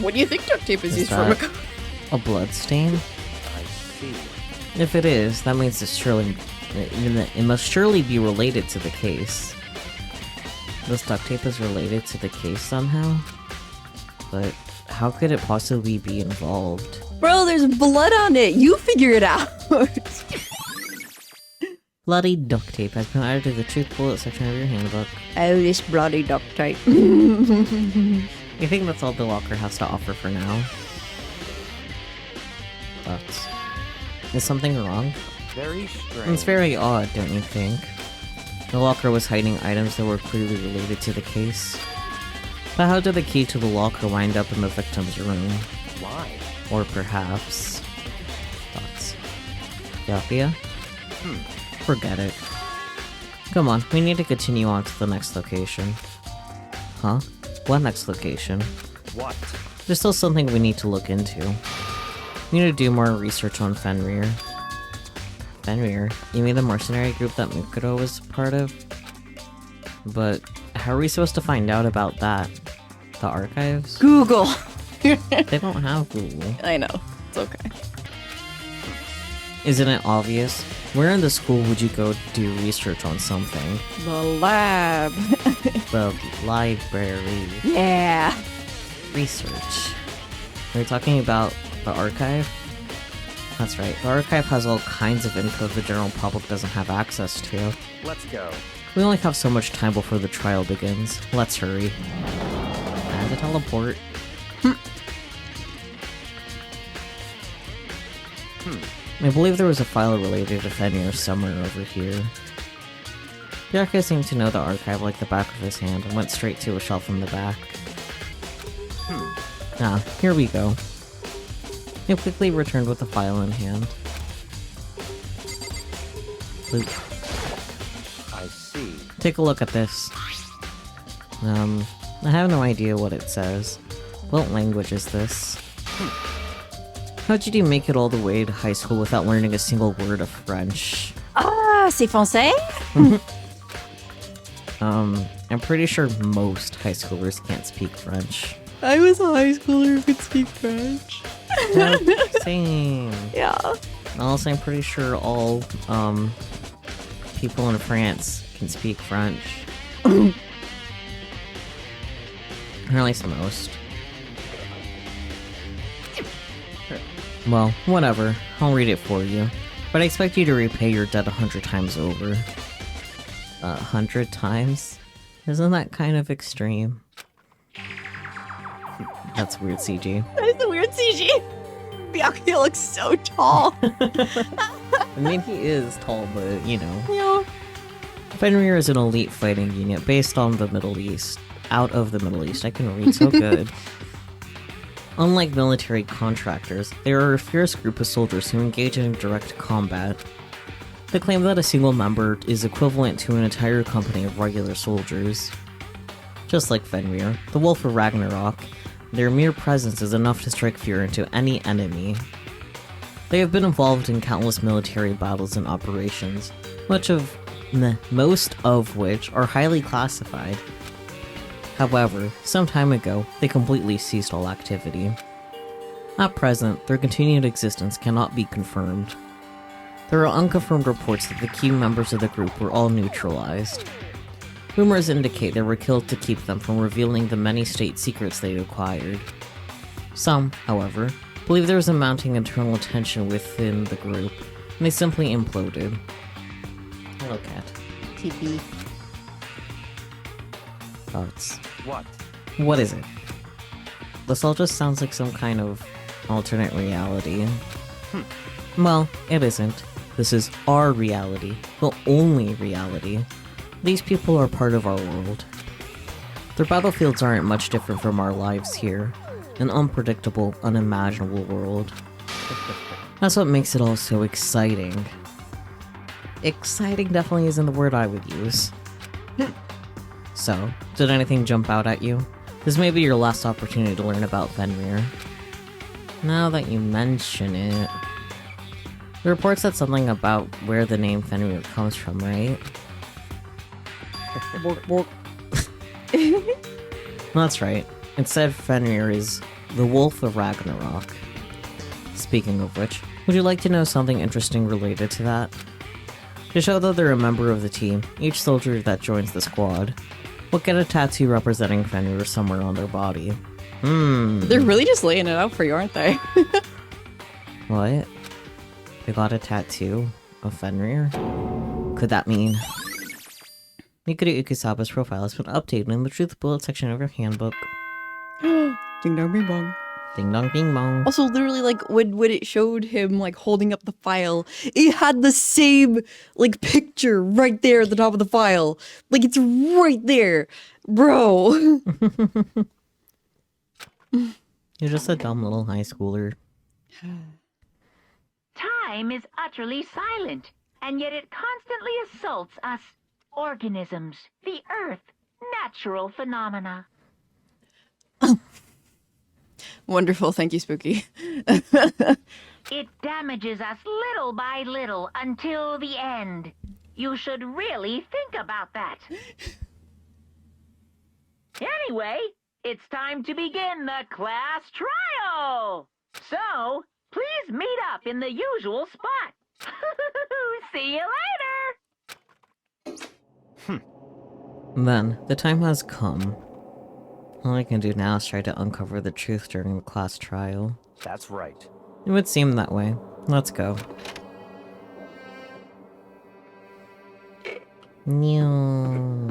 What do you think duct tape is Is used that for? a blood stain? I see. If it is, that means it must surely be related to the case. This duct tape is related to the case somehow? But how could it possibly be involved? Bro, there's blood on it. You figure it out. Bloody duct tape has been added to the truth bullet section of your handbook. Oh, this bloody duct tape. I think that's all the locker has to offer for now. But is something wrong? Very strange. It's very odd, don't you think? The locker was hiding items that were clearly related to the case. But how did the key to the locker wind up in the victim's room? Why? Or perhaps... Thoughts? Yapia? Forget it. Come on, we need to continue on to the next location. Huh? What next location? What? There's still something we need to look into. We need to do more research on Fenrir. Fenrir? You mean the mercenary group that Mukuro was part of? But how are we supposed to find out about that? The archives? Google. They don't have Google. I know. It's okay. Isn't it obvious? Where in the school would you go do research on something? The lab. The library. Yeah. Research. Are we talking about the archive? That's right, the archive has all kinds of info the general public doesn't have access to. Let's go. We only have so much time before the trial begins. Let's hurry. And to teleport. I believe there was a file related to Fenrir somewhere over here. Bjarke seemed to know the archive like the back of his hand and went straight to a shelf in the back. Ah, here we go. He quickly returned with the file in hand. Luke, I see. take a look at this. I have no idea what it says. What language is this? How did you make it all the way to high school without learning a single word of French? Ah, c'est français? I'm pretty sure most high schoolers can't speak French. I was a high schooler who could speak French. Same. Yeah. Also, I'm pretty sure all, people in France can speak French. Or at least most. Well, whatever. I'll read it for you. But I expect you to repay your debt 100 times over. 100 times? Isn't that kind of extreme? That's weird CG. That is a weird CG. Byakuya looks so tall. I mean, he is tall, but, you know. Yeah. Fenrir is an elite fighting unit based on the Middle East. Out of the Middle East. I can read so good. Unlike military contractors, they are a fierce group of soldiers who engage in direct combat. They claim that a single member is equivalent to an entire company of regular soldiers. Just like Fenrir, the Wolf of Ragnarok, their mere presence is enough to strike fear into any enemy. They have been involved in countless military battles and operations, most of which are highly classified. However, some time ago, they completely ceased all activity. At present, their continued existence cannot be confirmed. There are unconfirmed reports that the key members of the group were all neutralized. Rumors indicate they were killed to keep them from revealing the many state secrets they acquired. Some, however, believe there was a mounting internal tension within the group, and they simply imploded. Hello, cat. TP. Thoughts. What? What is it? This all just sounds like some kind of alternate reality. Well, it isn't. This is our reality. The only reality. These people are part of our world. Their battlefields aren't much different from our lives here. An unpredictable, unimaginable world. That's what makes it all so exciting. Exciting definitely isn't the word I would use. So, did anything jump out at you? This may be your last opportunity to learn about Fenrir. Now that you mention it... The report said something about where the name Fenrir comes from, right? That's right. It said Fenrir is the Wolf of Ragnarok. Speaking of which, would you like to know something interesting related to that? To show that they're a member of the team, each soldier that joins the squad will get a tattoo representing Fenrir somewhere on their body. They're really just laying it out for you, aren't they? What? They got a tattoo of Fenrir? Could that mean... Mikuru Ikusaba's profile has been updated in the truth bullet section of your handbook. Ding dong bing bong. Ding dong bing bong. Also, literally, like, when it showed him, like, holding up the file, it had the same, like, picture right there at the top of the file. Like, it's right there. Bro. You're just a dumb little high schooler. Time is utterly silent, and yet it constantly assaults us organisms, the earth, natural phenomena. Wonderful. Thank you, Spooky. It damages us little by little until the end. You should really think about that. Anyway, it's time to begin the class trial. So, please meet up in the usual spot. See you later. Then, the time has come. All I can do now is try to uncover the truth during the class trial. That's right. It would seem that way. Let's go. Meow.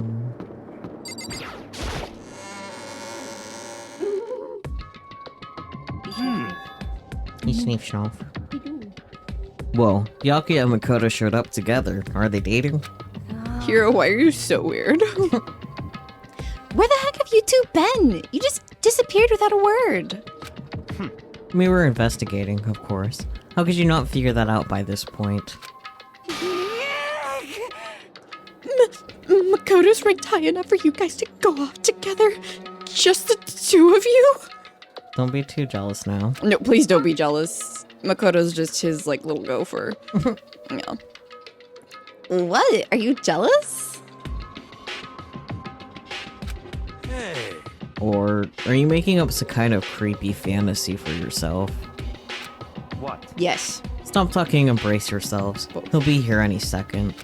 You sniff snuff. Whoa, Yaki and Makoto showed up together. Are they dating? Hero, why are you so weird? Where the heck have you two been? You just disappeared without a word. We were investigating, of course. How could you not figure that out by this point? Makoto's ranked high enough for you guys to go off together? Just the two of you? Don't be too jealous now. No, please don't be jealous. Makoto's just his, like, little gopher. Yeah. What? Are you jealous? Or are you making up some kind of creepy fantasy for yourself? What? Yes. Stop talking, embrace yourselves. He'll be here any second.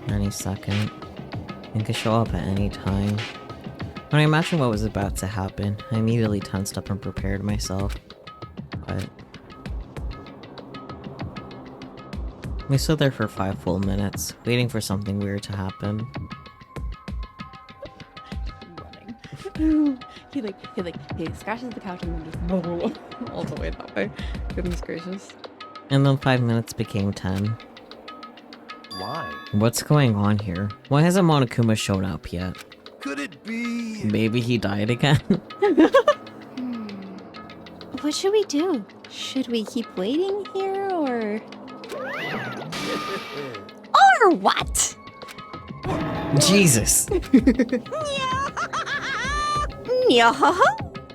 Any second. He could show up at any time. When I imagined what was about to happen, I immediately tensed up and prepared myself. But... we stood there for 5 full minutes, waiting for something weird to happen. He scratches the couch and then just all the way that way. Goodness gracious. And then 5 minutes became 10. Why? What's going on here? Why hasn't Monokuma shown up yet? Could it be? Maybe he died again? What should we do? Should we keep waiting here, or... Or what? Jesus!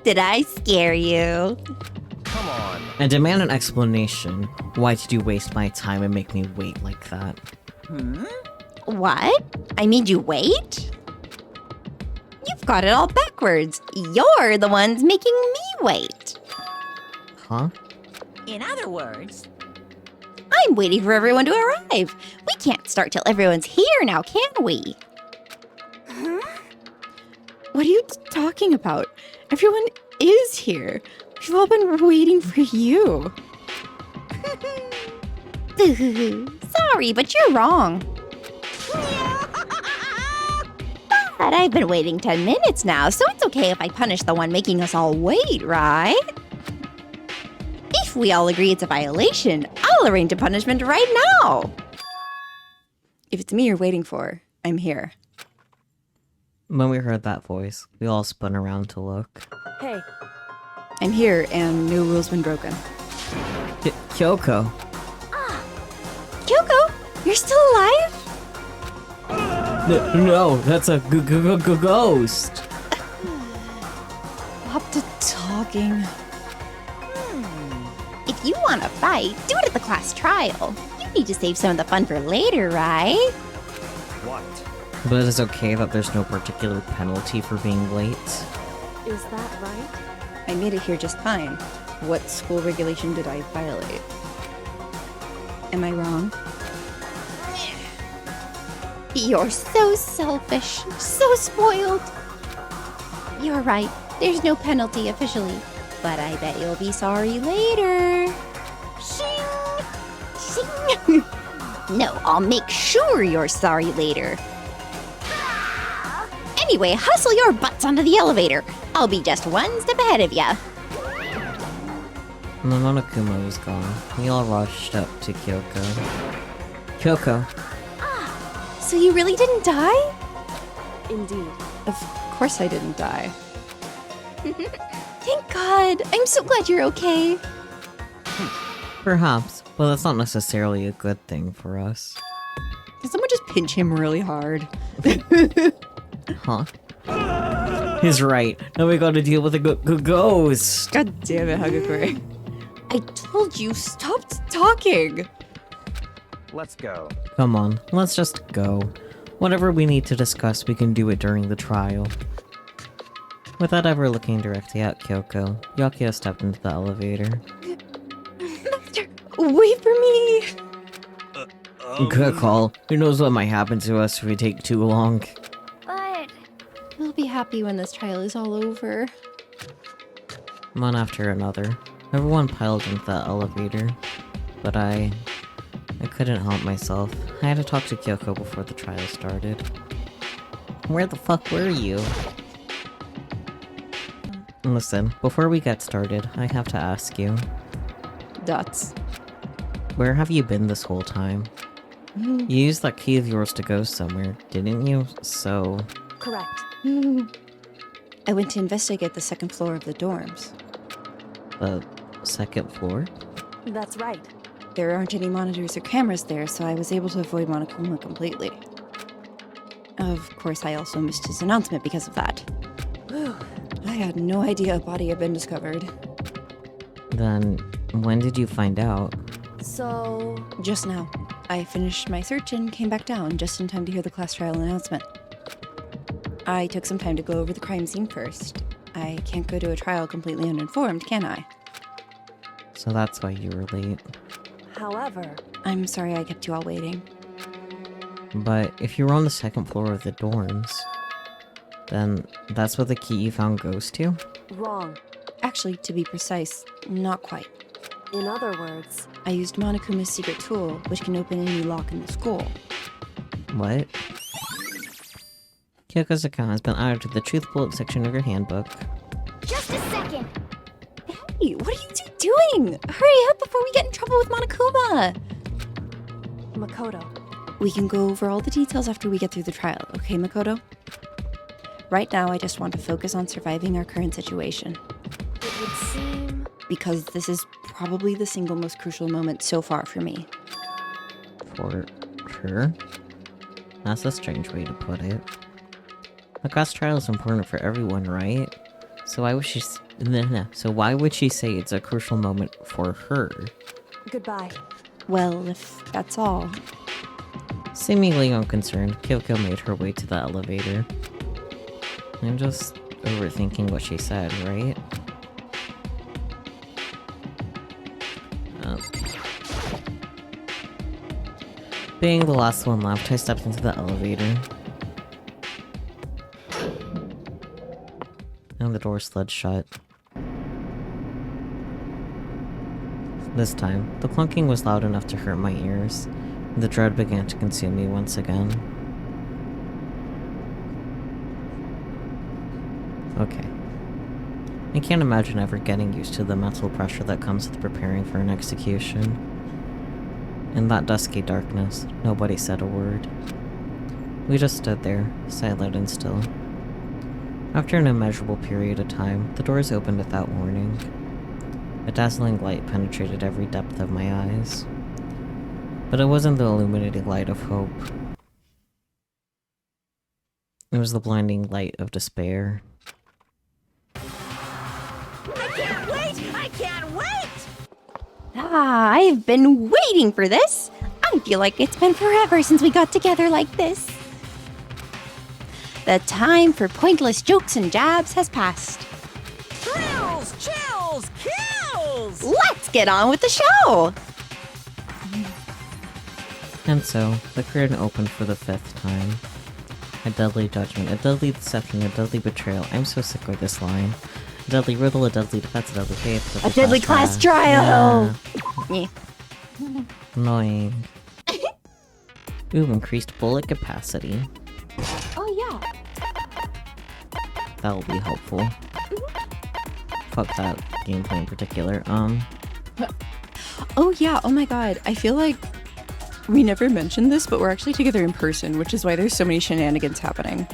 Did I scare you? Come on. I demand an explanation. Why did you waste my time and make me wait like that? What? I made you wait? You've got it all backwards. You're the ones making me wait. Huh? In other words, I'm waiting for everyone to arrive. We can't start till everyone's here now, can we? What are you talking about? Everyone is here. We've all been waiting for you. Sorry, but you're wrong. But I've been waiting 10 minutes now, so it's okay if I punish the one making us all wait, right? If we all agree it's a violation, I'll arrange a punishment right now. If it's me you're waiting for, I'm here. When we heard that voice, we all spun around to look. Hey, I'm here, and no rule's been broken. Kyoko! Kyoko, you're still alive? No, that's a ghost! Stop to talking. If you want to fight, do it at the class trial. You need to save some of the fun for later, right? What? But it's okay that there's no particular penalty for being late. is that right? I made it here just fine. What school regulation did I violate? Am I wrong? You're so selfish, so spoiled. You're right. There's no penalty officially, but I bet you'll be sorry later. Shing! Shing! No, I'll make sure you're sorry later. Anyway, hustle your butts onto the elevator. I'll be just one step ahead of ya. When Monokuma was gone, we all rushed up to Kyoko. Kyoko! So you really didn't die? Indeed. Of course I didn't die. Thank God. I'm so glad you're okay. Perhaps, but that's not necessarily a good thing for us. Did someone just pinch him really hard? Huh? He's right. Now we gotta deal with a ghost! God damn it, Hagakure. I told you, stop talking. Let's go. Come on, let's just go. Whatever we need to discuss, we can do it during the trial. Without ever looking directly at Kyoko, Yakuya stepped into the elevator. Master, wait for me. Good call. Who knows what might happen to us if we take too long. But we'll be happy when this trial is all over. One after another, everyone piled into the elevator. But I couldn't help myself. I had to talk to Kyoko before the trial started. Where the fuck were you? Listen, before we get started, I have to ask you. Dots. Where have you been this whole time? You used that key of yours to go somewhere, didn't you? So... Correct. I went to investigate the second floor of the dorms. The second floor? That's right. There aren't any monitors or cameras there, so I was able to avoid Monokuma completely. Of course, I also missed his announcement because of that. Whew. I had no idea a body had been discovered. Then, when did you find out? So, Just now. I finished my search and came back down just in time to hear the class trial announcement. I took some time to go over the crime scene first. I can't go to a trial completely uninformed, can I? So that's why you were late. however, I'm sorry I kept you all waiting. But if you were on the second floor of the dorms, then that's what the key you found goes to? wrong. Actually, to be precise, not quite. In other words, I used Monokuma's secret tool, which can open any lock in the school. What? Kyoko's account has been added to the Truth Bullet section of your handbook. Just a second. Hey, what are you two doing? Hurry up before we get in trouble with Monokuma! Makoto. We can go over all the details after we get through the trial, okay, Makoto? Right now, I just want to focus on surviving our current situation. It would seem... Because this is probably the single most crucial moment so far for me. For sure? That's a strange way to put it. The class trial is important for everyone, right? So why would she So why would she say it's a crucial moment for her? Goodbye. Well, if that's all. Seemingly unconcerned, Kyoko made her way to the elevator. I'm just overthinking what she said, right? Being the last one left, I stepped into the elevator. and the door slid shut. This time, the clunking was loud enough to hurt my ears, and the dread began to consume me once again. Okay. I can't imagine ever getting used to the mental pressure that comes with preparing for an execution. In that dusky darkness, nobody said a word. We just stood there, silent and still. After an immeasurable period of time, the doors opened without warning. A dazzling light penetrated every depth of my eyes. But it wasn't the illuminating light of hope. It was the blinding light of despair. I can't wait! I can't wait! Ah, I've been waiting for this. I feel like it's been forever since we got together like this. The time for pointless jokes and jabs has passed. Thrills, chills, kills! Let's get on with the show! And so, the curtain opened for the 5th time. A deadly judgment, a deadly deception, a deadly betrayal. I'm so sick with this line. A deadly riddle, a deadly defense, a deadly faith, A deadly class trial! Yeah. Annoying. Ooh, increased bullet capacity. Oh yeah. That'll be helpful. Fuck that gameplay in particular. Oh yeah, oh my god. I feel like we never mentioned this, but we're actually together in person, which is why there's so many shenanigans happening.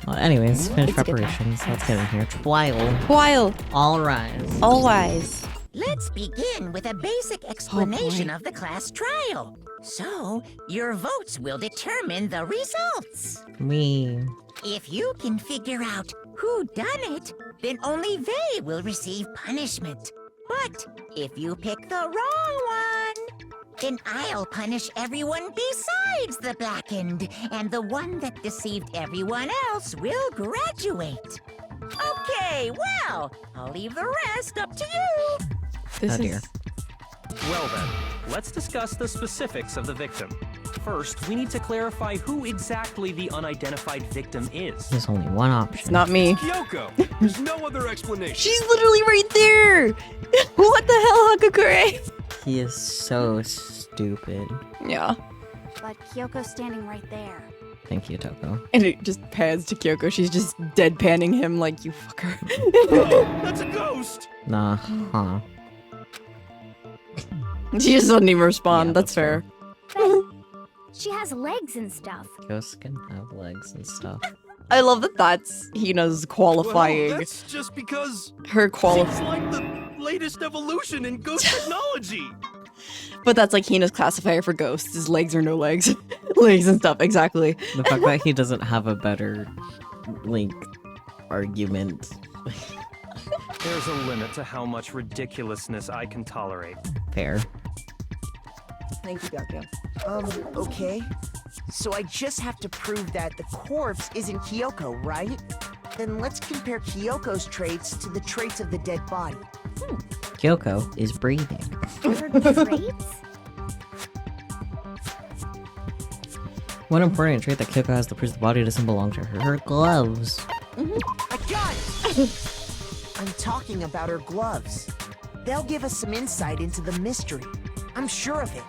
Well, anyways, finish It's a good preparations. Let's get in here. Trial. While All rise. all wise. Let's begin with a basic explanation of the class trial. So, your votes will determine the results. Me. If you can figure out who done it, then only they will receive punishment. But if you pick the wrong one, then I'll punish everyone besides the blackened, and the one that deceived everyone else will graduate. Okay, well, I'll leave the rest up to you. This Oh dear. is Well then, let's discuss the specifics of the victim. First, we need to clarify who exactly the unidentified victim is. There's only one option. it's not me. Kyoko! There's no other explanation. She's literally right there. What the hell, Hakakure? He is so stupid. Yeah. But Kyoko's standing right there. Thank you, Toko. And it just pans to Kyoko. She's just deadpanning him like, you fucker. That's a ghost! Nah, huh. She just doesn't even respond. Yeah, that's that's fair. But she has legs and stuff. Ghosts can have legs and stuff. I love that that's Hina's qualifying. Well, that's just because Her qualifying. it's like the latest evolution in ghost technology. But that's like Hina's classifier for ghosts. His legs or no legs. Legs and stuff, exactly. The fact that he doesn't have a better, like, argument. There's a limit to how much ridiculousness I can tolerate. Fair. Thank you, Gakia. Okay. So I just have to prove that the corpse isn't Kyoko, right? Then let's compare Kyoko's traits to the traits of the dead body. Kyoko is breathing. Her traits? One important trait that Kyoko has that proves the body doesn't belong to her. Her gloves. I got it! I'm talking about her gloves. They'll give us some insight into the mystery. I'm sure of it.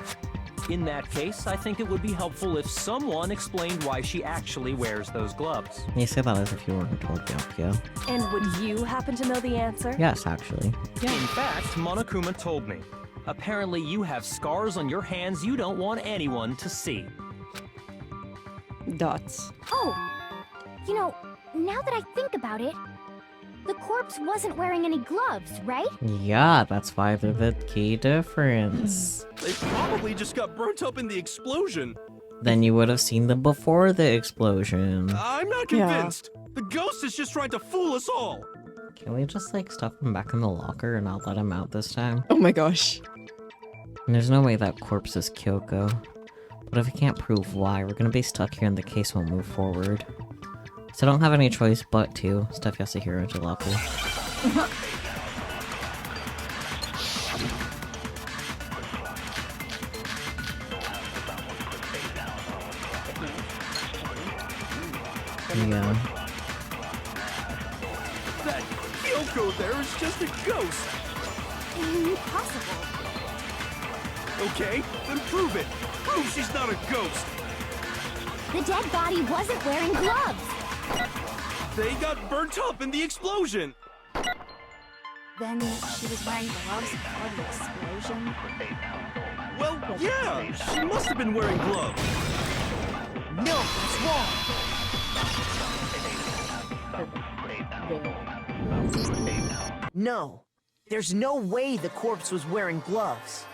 In that case, I think it would be helpful if someone explained why she actually wears those gloves. You say that as if you weren't told, Gyokyo. And would you happen to know the answer? Yes, actually. In fact, Monokuma told me. Apparently you have scars on your hands you don't want anyone to see. Dots. Oh, you know, now that I think about it, the corpse wasn't wearing any gloves, right? Yeah, that's why they're the key difference. They probably just got burnt up in the explosion. Then you would have seen them before the explosion. I'm not Yeah. convinced. The ghost is just trying to fool us all. Can we just, like, stuff him back in the locker and not let him out this time? Oh my gosh. And there's no way that corpse is Kyoko. But if we can't prove why, we're gonna be stuck here and the case won't move forward. So I don't have any choice but to stuff Yasuhiro into locker. Yeah. That Kyoko there is just a ghost. Impossible. Okay, then prove it. Prove she's not a ghost. The dead body wasn't wearing gloves. They got burnt up in the explosion. Then she was wearing gloves before the explosion. Well, yeah, she must have been wearing gloves. No, that's wrong. No, there's no way the corpse was wearing gloves.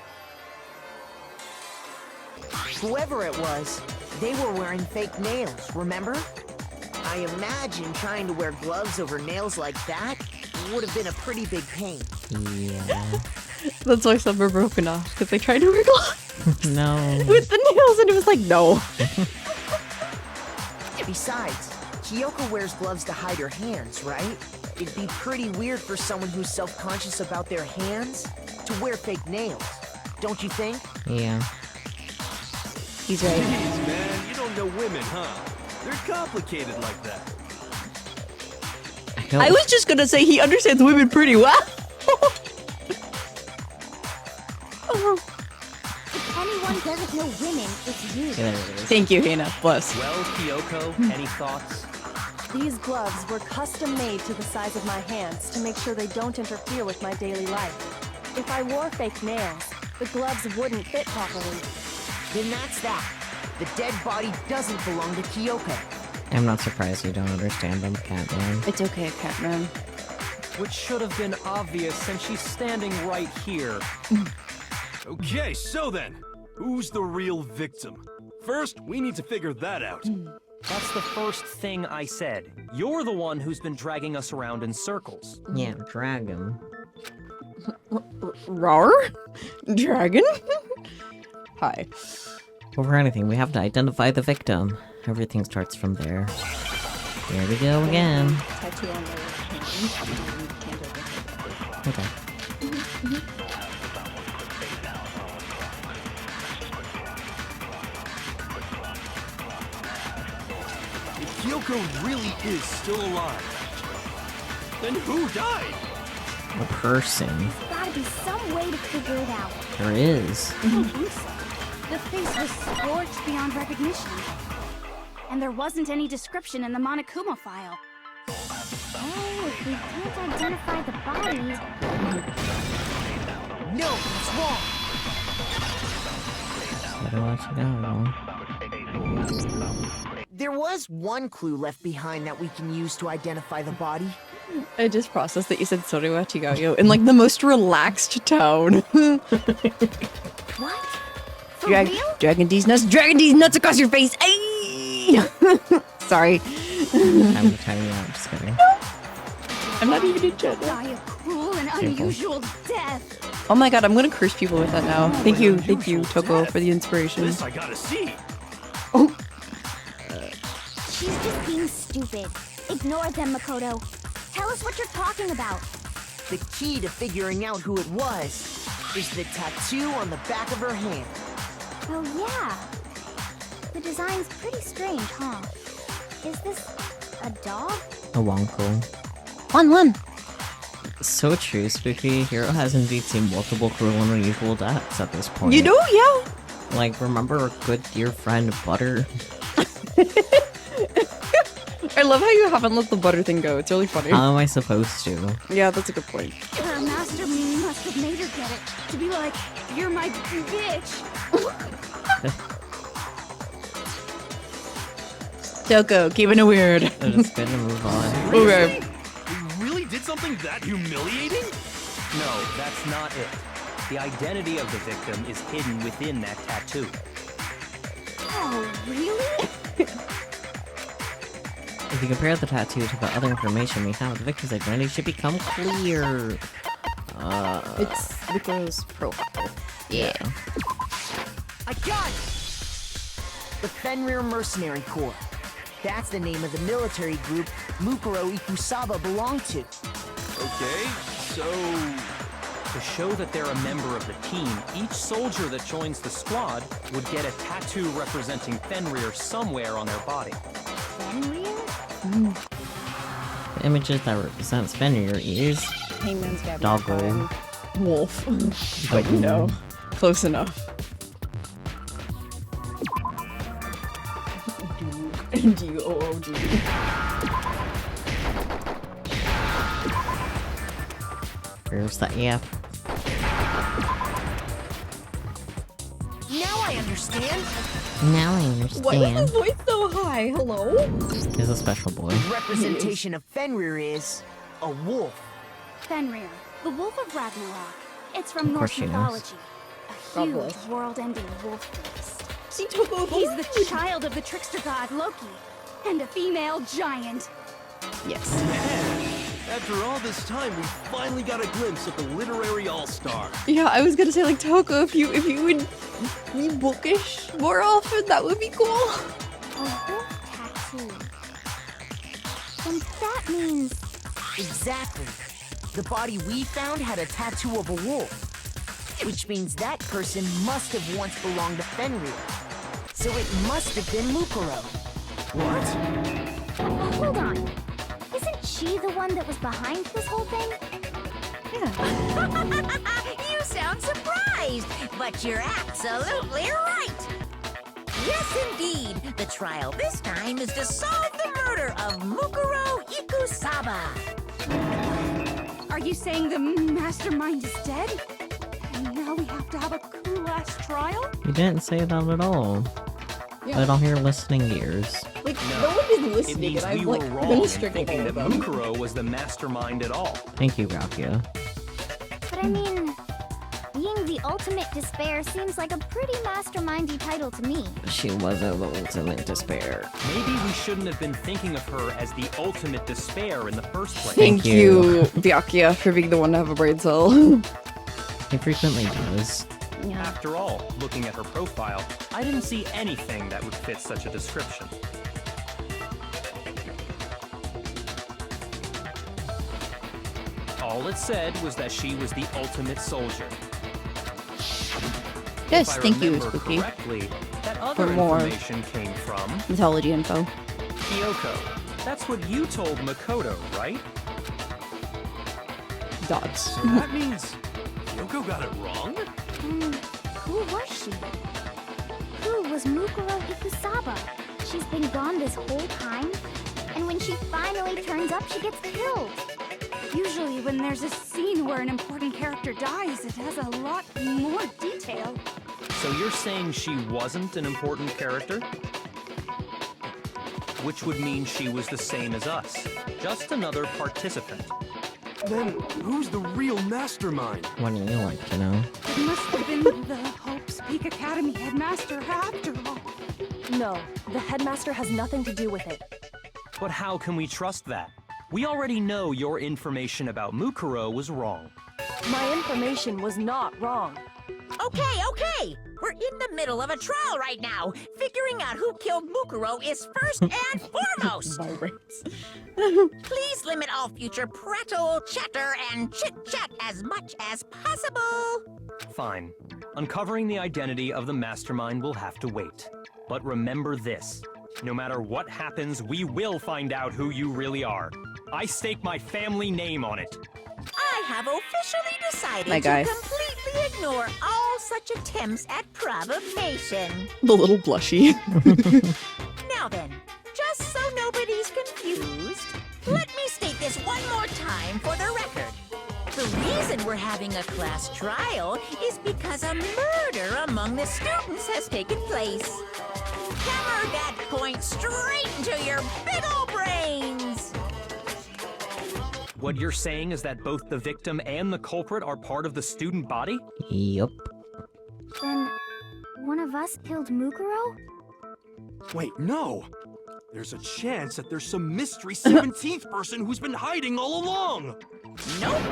Whoever it was, they were wearing fake nails, remember? I imagine trying to wear gloves over nails like that would have been a pretty big pain. Yeah. That's why some were broken off, because they tried to wear gloves No. with the nails, and it was like, no. Besides, Kyoko wears gloves to hide her hands, right? It'd be pretty weird for someone who's self-conscious about their hands to wear fake nails, don't you think? Yeah. He's right. Jeez, man, you don't know women, huh? They're complicated like that. I was just gonna say he understands women pretty well. If anyone doesn't know women, it's you. Yeah, there it is. Thank you, Hannah. Bless. Well, Kyoko, any thoughts? These gloves were custom made to the size of my hands to make sure they don't interfere with my daily life. If I wore fake nails, the gloves wouldn't fit properly. Then that's that. The dead body doesn't belong to Kyoko. I'm not surprised you don't understand them, Catman. It's okay, Catman. Which should have been obvious since she's standing right here. Okay, so then, who's the real victim? First, we need to figure that out. That's the first thing I said. You're the one who's been dragging us around in circles. Yeah, dragon. Rar? Dragon? Hi. Over anything, we have to identify the victim. Everything starts from there. Here we go again. Tattoo on their hand. Can't open it. Okay. If Kyoko really is still alive, then who died? A person. Gotta be some way to figure it out. There is. I don't think so. The face was scorched beyond recognition. And there wasn't any description in the Monokuma file. Oh, if we can't identify the body... No, it's wrong. There was one clue left behind that we can use to identify the body. I just processed that you said Sorewa Chigayo in like the most relaxed tone. What? For real? Dragon D's nuts across your face. Ay! Sorry. I'm trying you out, just kidding. I'm not even in general. Die a cruel and unusual death. Oh my god, I'm gonna curse people with that now. Thank you, Toko, for the inspiration. This I gotta see. Oh, She's just being stupid. Ignore them, Makoto. Tell us what you're talking about. The key to figuring out who it was is the tattoo on the back of her hand. Oh, yeah. The design's pretty strange, huh? Is this a dog? A Wonko. one. So true, Spooky. Hero has indeed seen multiple cruel and unusual deaths at this point. You do? Yeah. Like, remember our good dear friend Butter? I love how you haven't let the butter thing go. It's really funny. How am I supposed to? Yeah, that's a good point. Her master must have made her get it. To be like, you're my bitch. Toko, keeping it weird. I'm just gonna move on. Okay. We really did something that humiliating? No, that's not it. The identity of the victim is hidden within that tattoo. Oh, really? If you compare the tattoo to the other information we have, the victim's identity should become clear. It's the girl's profile. Yeah. I got it! The Fenrir Mercenary Corps. That's the name of the military group Mukuro Ikusaba belonged to. Okay, so... To show that they're a member of the team, each soldier that joins the squad would get a tattoo representing Fenrir somewhere on their body. Fenrir? The images that represent Fenrir is Hangman's Gabby. Doggo. Wolf. But no. Close enough. D-O-O-G. Where's the F? Now I understand. Now I Why is understand. his voice so high? Hello? He's a special boy. The representation of Fenrir is a wolf. Fenrir, the Wolf of Ragnarok. It's from Of course Norse she knows. mythology. A God huge, bless. world-ending wolf beast. See, Toko, He's the child of the trickster god Loki, and a female giant. Yes. After all this time, we finally got a glimpse of the literary all-star. Yeah, I was gonna say, like, Toko, if you would be bookish more often, that would be cool. A wolf tattoo. And that means Exactly. The body we found had a tattoo of a wolf, which means that person must have once belonged to Fenrir. So it must have been Mukuro. What? hold on. Isn't she the one that was behind this whole thing? You sound surprised, but you're absolutely right. Yes, indeed. The trial this time is to solve the murder of Mukuro Ikusaba. Are you saying the mastermind is dead? And now we have to have a cool-ass trial? You didn't say that at all. But on your listening ears. Like, no one is It listening, means and we I'm, were like, wrong in ministering thinking all that of them. Mukuro was the mastermind at all. Thank you, Rakia. But I mean, being the ultimate despair seems like a pretty mastermindy title to me. She wasn't the ultimate despair. Maybe we shouldn't have been thinking of her as the ultimate despair in the first place. Thank Thank you, you. Byakuya, for being the one to have a brain cell. He frequently does. After all, looking at her profile, I didn't see anything that would fit such a description. All it said was that she was the ultimate soldier. Yes, If I thank you, remember Spooky. correctly, that other For more. information came from Mythology info. Kyoko. That's what you told Makoto, right? Dots. So that means Kyoko got it wrong? Who was she? Who was Mukuro Ikusaba? She's been gone this whole time, and when she finally turns up, she gets killed. Usually when there's a scene where an important character dies, it has a lot more detail. So you're saying she wasn't an important character? Which would mean she was the same as us. Just another participant. Then who's the real mastermind? What do you like to know? It must have been the Hope's Peak Academy headmaster after all. No, the headmaster has nothing to do with it. But how can we trust that? We already know your information about Mukuro was wrong. My information was not wrong. Okay. We're in the middle of a trial right now. Figuring out who killed Mukuro is first and foremost. Please limit all future prattle, chatter, and chit-chat as much as possible. Fine. Uncovering the identity of the mastermind will have to wait. But remember this. No matter what happens, we will find out who you really are. I stake my family name on it. I have officially decided My to guy. completely ignore all such attempts at provocation. The little blushy. Now then, just so nobody's confused, let me state this one more time for the record. The reason we're having a class trial is because a murder among the students has taken place. Hammer that point straight into your big ol' brains! What you're saying is that both the victim and the culprit are part of the student body? Yup. Then, one of us killed Mukuro? Wait, no! There's a chance that there's some mystery 17th person who's been hiding all along! Nope.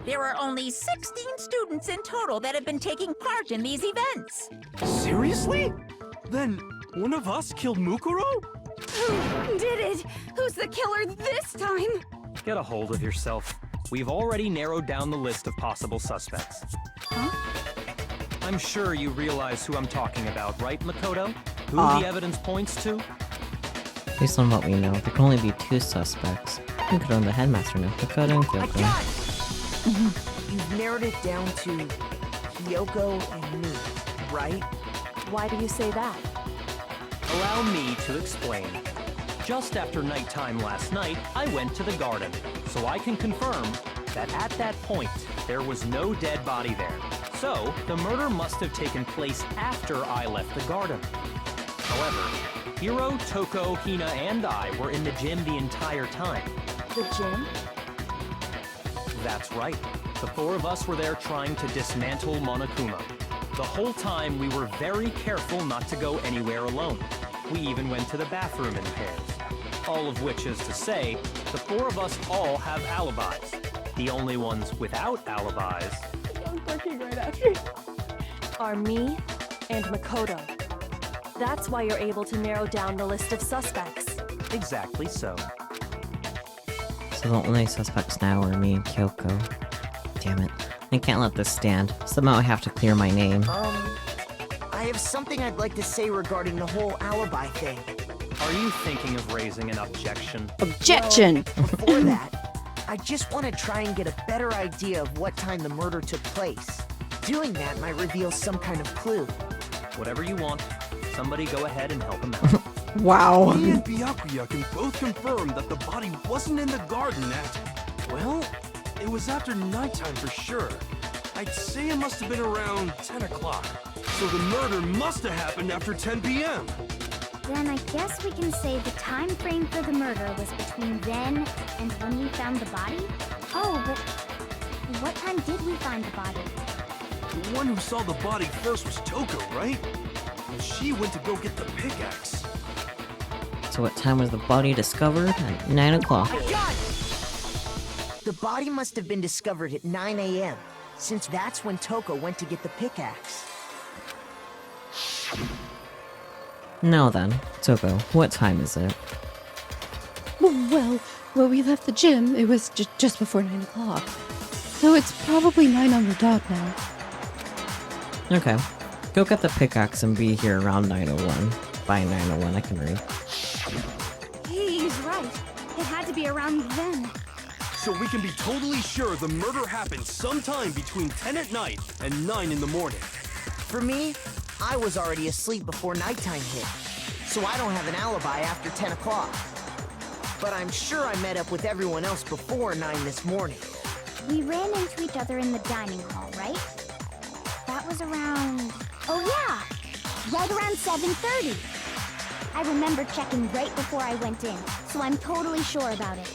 There are only 16 students in total that have been taking part in these events. Seriously? Then one of us killed Mukuro? Who did it? Who's the killer this time? Get a hold of yourself. We've already narrowed down the list of possible suspects. Huh? I'm sure you realize who I'm talking about, right, Makoto? Who the evidence points to? Based on what we know, there can only be two suspects. You could own the headmaster now. Dakota and I Kyoko. got it! You've narrowed it down to Kyoko and me, right? Why do you say that? Allow me to explain. Just after nighttime last night, I went to the garden, so I can confirm that at that point, there was no dead body there. So, the murder must have taken place after I left the garden. However, Hiro, Toko, Hina, and I were in the gym the entire time. The gym? That's right. The four of us were there trying to dismantle Monokuma. The whole time, we were very careful not to go anywhere alone. We even went to the bathroom in pairs. All of which is to say, the four of us all have alibis. The only ones without alibis Are me and Makoto. That's why you're able to narrow down the list of suspects. exactly so. So the only suspects now are me and Kyoko. Damn it. I can't let this stand. Somehow I have to clear my name. I have something I'd like to say regarding the whole alibi thing. Are you thinking of raising an objection? Objection! Before that, I just want to try and get a better idea of what time the murder took place. Doing that might reveal some kind of clue. Whatever you want. Somebody go ahead and help him out. Wow. Me and Byakuya can both confirm that the body wasn't in the garden at... Well, it was after nighttime for sure. I'd say it must have been around 10 o'clock. So the murder must have happened after 10 p.m. Then I guess we can say the time frame for the murder was between then and when we found the body? Oh, but what time did we find the body? The one who saw the body first was Toko, right? And she went to go get the pickaxe. So what time was the body discovered? At 9 o'clock. I got it! The body must have been discovered at 9 a.m., since that's when Toko went to get the pickaxe. Now then, Toko, what time is it? Well, we left the gym. It was just before 9 o'clock. So it's probably 9 on the dot now. Okay. Go get the pickaxe and be here around 9:01. By 9:01, I can read. He's right. It had to be around then. So we can be totally sure the murder happened sometime between 10 at night and 9 in the morning. For me, I was already asleep before nighttime hit, so I don't have an alibi after 10 o'clock. But I'm sure I met up with everyone else before 9 this morning. We ran into each other in the dining hall, right? That was around... Oh yeah! Right around 7:30. I remember checking right before I went in, so I'm totally sure about it.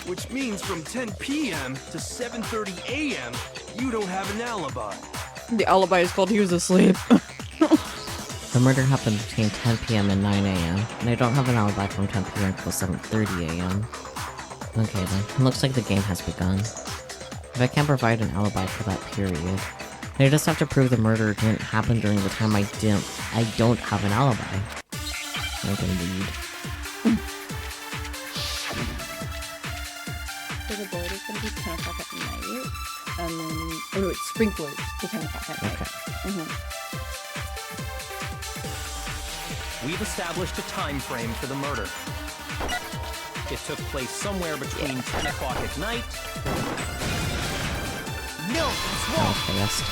Which means from 10 p.m. to 7:30 a.m., you don't have an alibi. The alibi is called he was asleep. The murder happened between 10 p.m. and 9 a.m., and I don't have an alibi from 10 p.m. until 7:30 a.m. Okay then, it looks like the game has begun. If I can't provide an alibi for that period, then I just have to prove the murder didn't happen during the time I don't have an alibi. I can read. So the board is going to be 10 o'clock at night, and then... Oh no, it's sprinklers to 10 o'clock at night. Okay. We've established a time frame for the murder. It took place somewhere between 10 o'clock at night... No, it's That wrong! was fast.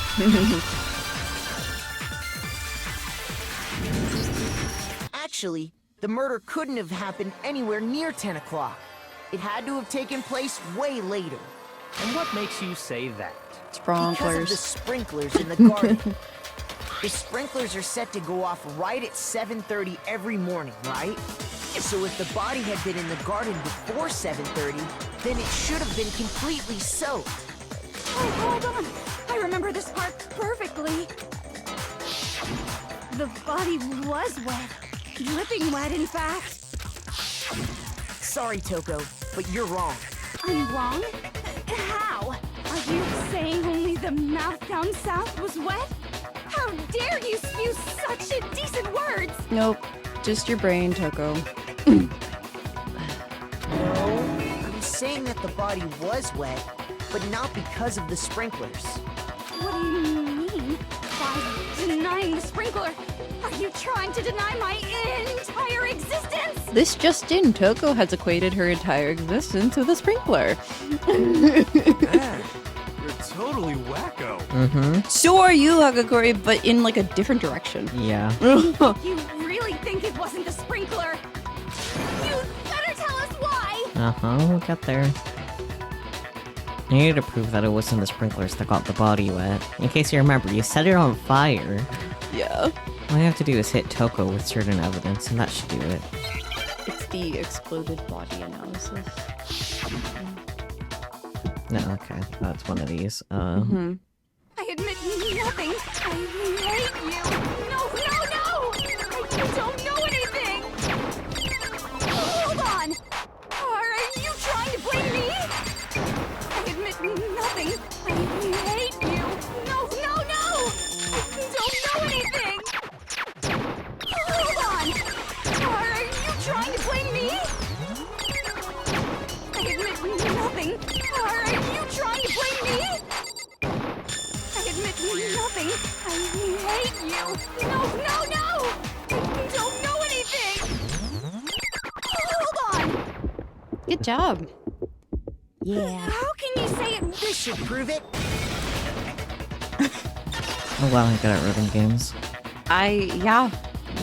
Actually, the murder couldn't have happened anywhere near 10 o'clock. It had to have taken place way later. And what makes you say that? Because of the sprinklers in the garden. The sprinklers are set to go off right at 7:30 every morning, right? So if the body had been in the garden before 7:30, then it should have been completely soaked. Oh, hold on! I remember this part perfectly. The body was wet. Dripping wet, in fact. Sorry, Toko, but you're wrong. I'm wrong? How? Are you saying only the mouth down south was wet? How dare you spew such indecent words! Nope, just your brain, Toko. No, I'm saying that the body was wet, but not because of the sprinklers. What do you mean? By denying the sprinkler? Are you trying to deny my entire existence? This just in, Toko has equated her entire existence with a sprinkler. Man, you're totally wacko. Mm-hmm. So are you, Hagakori, but in like a different direction. Yeah. You really think it wasn't the sprinkler? You better tell us why! Uh-huh, we'll get there. You need to prove that it wasn't the sprinklers that got the body wet. In case you remember, you set it on fire. Yeah. All you have to do is hit Toko with certain evidence, and that should do it. It's the exploded body analysis. No, okay, that's one of these. Mm-hmm. I admit nothing. I hate you. No, no, no! I don't know anything! Hold on! Are you trying to blame me? I admit nothing. I hate you. No, no, no! I don't know anything! Hold on! Are you trying to blame me? I admit nothing. Are you trying to blame me? I admit nothing. I hate you. No, no, no! I don't know anything! Hold on! Good job. Yeah. How can you say it? This should prove it. Oh wow, I'm good at rhythm games. Yeah.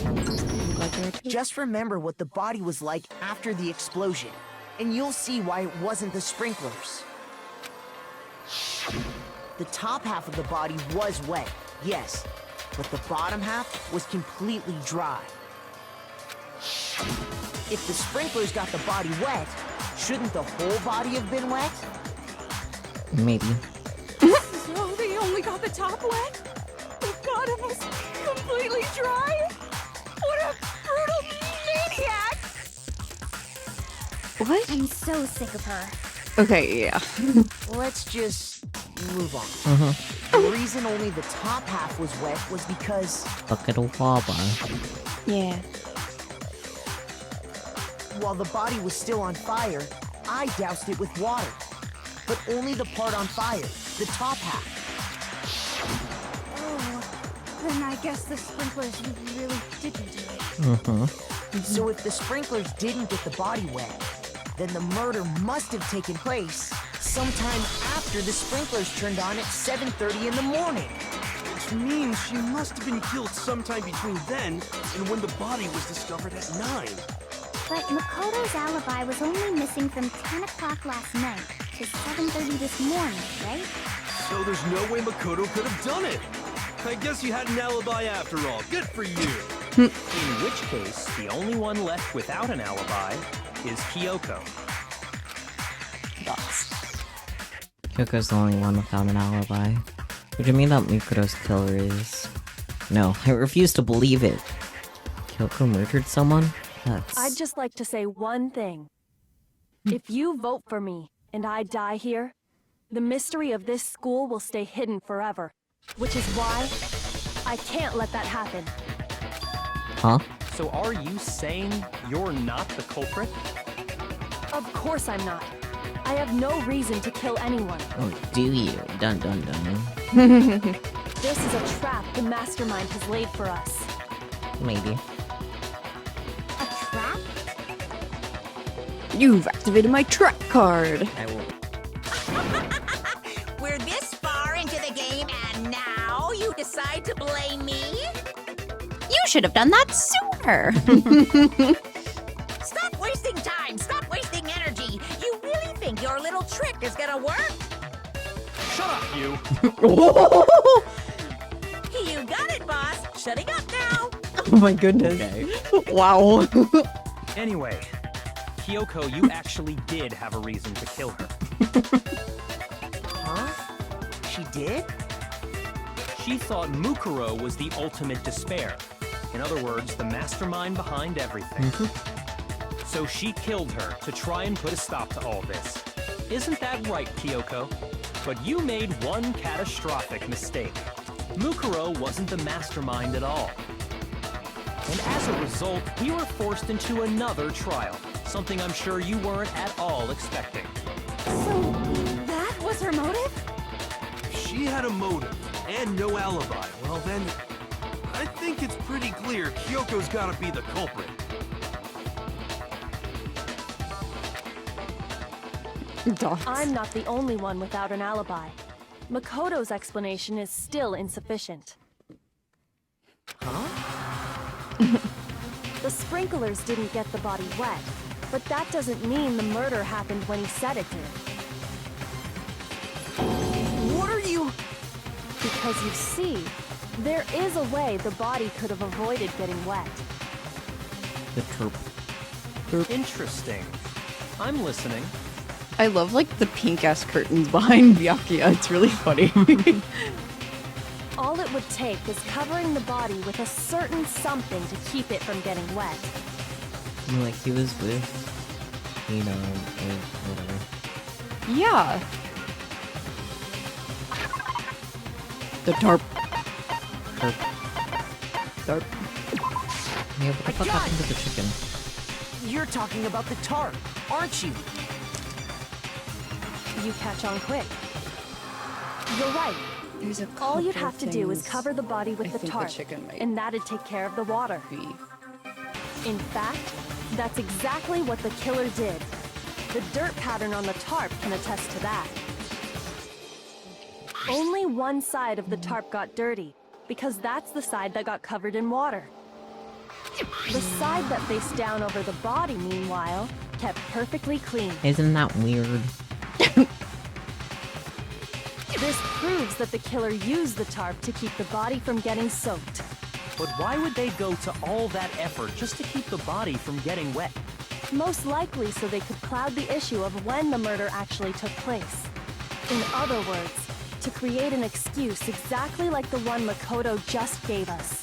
I'm glad you're too. Just remember what the body was like after the explosion, and you'll see why it wasn't the sprinklers. The top half of the body was wet, yes, but the bottom half was completely dry. If the sprinklers got the body wet, shouldn't the whole body have been wet? Maybe. So they only got the top wet? The bottom was completely dry? What a brutal maniac! What? I'm so sick of her. Okay, yeah. Let's just move on. Mm-hmm. The reason only the top half was wet was because Bucket of lava. Yeah. while the body was still on fire, I doused it with water. But only the part on fire, the top half. Oh, then I guess the sprinklers really didn't do it. Mm-hmm. So if the sprinklers didn't get the body wet, then the murder must have taken place sometime after the sprinklers turned on at 7:30 in the morning. Which means she must have been killed sometime between then and when the body was discovered at 9. But Makoto's alibi was only missing from 10 o'clock last night to 7:30 this morning, right? So there's no way Makoto could have done it. I guess you had an alibi after all. Good for you. In which case, the only one left without an alibi is Kyoko. Kyoko's the only one without an alibi. Would you mean that Mukuro's killer is... No, I refuse to believe it. Kyoko murdered someone? That's... I'd just like to say one thing. If you vote for me and I die here, the mystery of this school will stay hidden forever. Which is why I can't let that happen. Huh? So are you saying you're not the culprit? Of course I'm not. I have no reason to kill anyone. Oh, do you? Dun dun dun. This is a trap the mastermind has laid for us. Maybe. A trap? You've activated my track card. I will... We're this far into the game and now you decide to blame me? You should have done that sooner. Stop wasting time! Stop wasting energy! You really think your little trick is gonna work? Shut up, you! You got it, boss! Shutting up now! Oh my goodness. Wow. Anyway, Kyoko, you actually did have a reason to kill her. Huh? She did? She thought Mukuro was the ultimate despair. In other words, the mastermind behind everything. So she killed her to try and put a stop to all this. Isn't that right, Kyoko? But you made one catastrophic mistake. Mukuro wasn't the mastermind at all. And as a result, we were forced into another trial, something I'm sure you weren't at all expecting. So that was her motive? If she had a motive and no alibi, well then, I think it's pretty clear Kyoko's gotta be the culprit. Dots. I'm not the only one without an alibi. Makoto's explanation is still insufficient. Huh? The sprinklers didn't get the body wet, but that doesn't mean the murder happened when he said it did. What are you... Because you see, there is a way the body could have avoided getting wet. The troop. Interesting. I'm listening. I love like the pink ass curtains behind Byakuya. It's really funny. All it would take is covering the body with a certain something to keep it from getting wet. I mean, like he was with, you know, or whatever. Yeah. The tarp. Tarp. Tarp. Yeah, what the fuck happened to the chicken? You're talking about the tarp, aren't you? You catch on quick. You're right. There's a All you'd couple have to do is things cover the body with I the think tarp, chicken might and that'd take care of the water. be. In fact, that's exactly what the killer did. The dirt pattern on the tarp can attest to that. Only one side of the tarp got dirty, because that's the side that got covered in water. The side that faced down over the body, meanwhile, kept perfectly clean. Isn't that weird? This proves that the killer used the tarp to keep the body from getting soaked. But why would they go to all that effort just to keep the body from getting wet? Most likely so they could cloud the issue of when the murder actually took place. In other words, to create an excuse exactly like the one Makoto just gave us.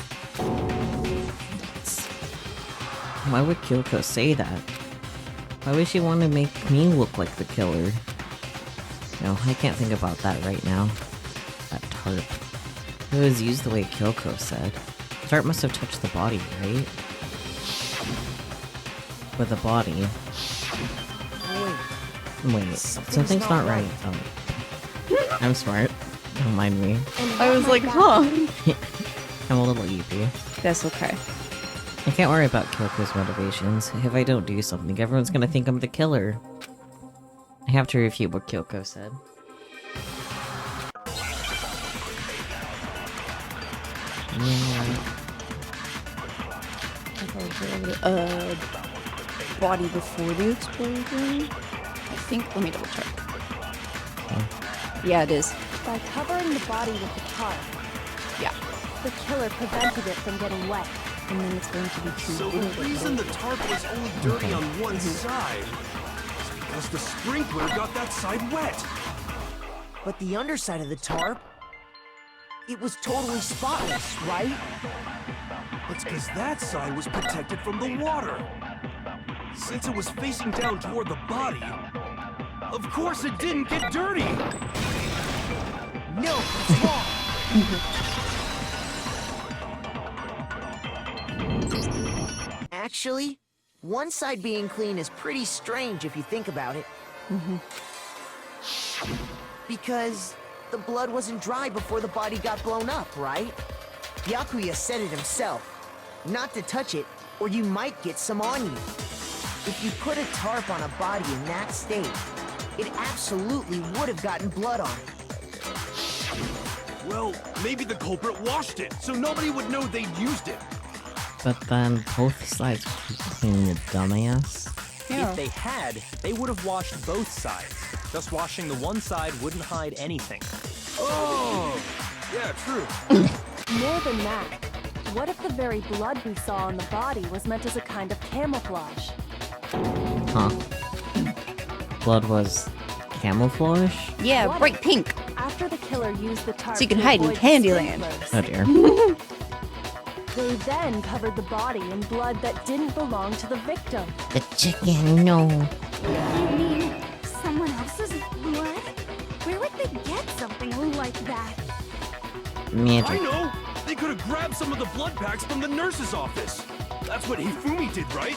Why would Kyoko say that? Why would she want to make me look like the killer? No, I can't think about that right now. That tarp. It was used the way Kyoko said. The tarp must have touched the body, right? With the body. Wait, something's not right. Oh. I'm smart. Don't mind me. I was like, huh. I'm a little eepy. That's okay. I can't worry about Kyoko's motivations. If I don't do something, everyone's gonna think I'm the killer. I have to refute what Kyoko said. Body before the explosion? I think, let me double check. Yeah, it is. By covering the body with the tarp, Yeah. the killer prevented it from getting wet. And then it's going to be too So the reason the tarp was only dirty on one side is because the sprinkler got that side wet. But the underside of the tarp, it was totally spotless, right? It's because that side was protected from the water. Since it was facing down toward the body, of course it didn't get dirty. No, it's wrong. Actually, one side being clean is pretty strange if you think about it. Because the blood wasn't dry before the body got blown up, right? Byakuya said it himself. Not to touch it, or you might get some on you. If you put a tarp on a body in that state, it absolutely would have gotten blood on it. Well, maybe the culprit washed it, so nobody would know they'd used it. But then both sides were clean, you dumbass. If they had, they would have washed both sides. Just washing the one side wouldn't hide anything. Oh, yeah, true. More than that, what if the very blood we saw on the body was meant as a kind of camouflage? Huh. Blood was camouflage? Yeah, What bright if, pink. After the killer used the tarp So you can to hide in avoid Candyland. sprinklers, Oh dear. they then covered the body in blood that didn't belong to the victim. The chicken, no. You mean someone else's blood? Where would they get something like that? I Magic. know! They could have grabbed some of the blood packs from the nurse's office. That's what Hifumi did, right?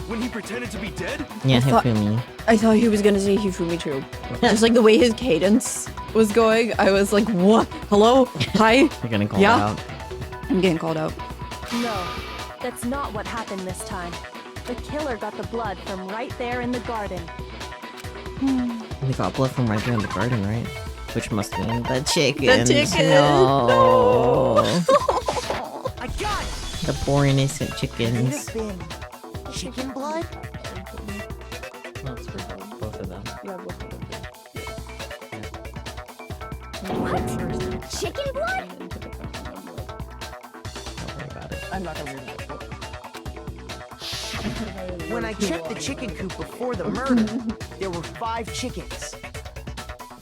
When he pretended to be dead? Yeah, I thought- Hifumi. I thought he was gonna say Hifumi too. Just like the way his cadence was going, I was like, what? Hello? Hi? You're getting called Yeah. out. I'm getting called out. No, that's not what happened this time. The killer got the blood from right there in the garden. They got blood from right there in the garden, right? Which must mean the chickens. The chickens! No! I got it! The poor innocent Could it chickens. have been chicken blood? No, it's for both of them. What? Chicken blood? Don't worry about it. I'm not gonna read it. When I checked the chicken coop before the murder, there were 5 chickens.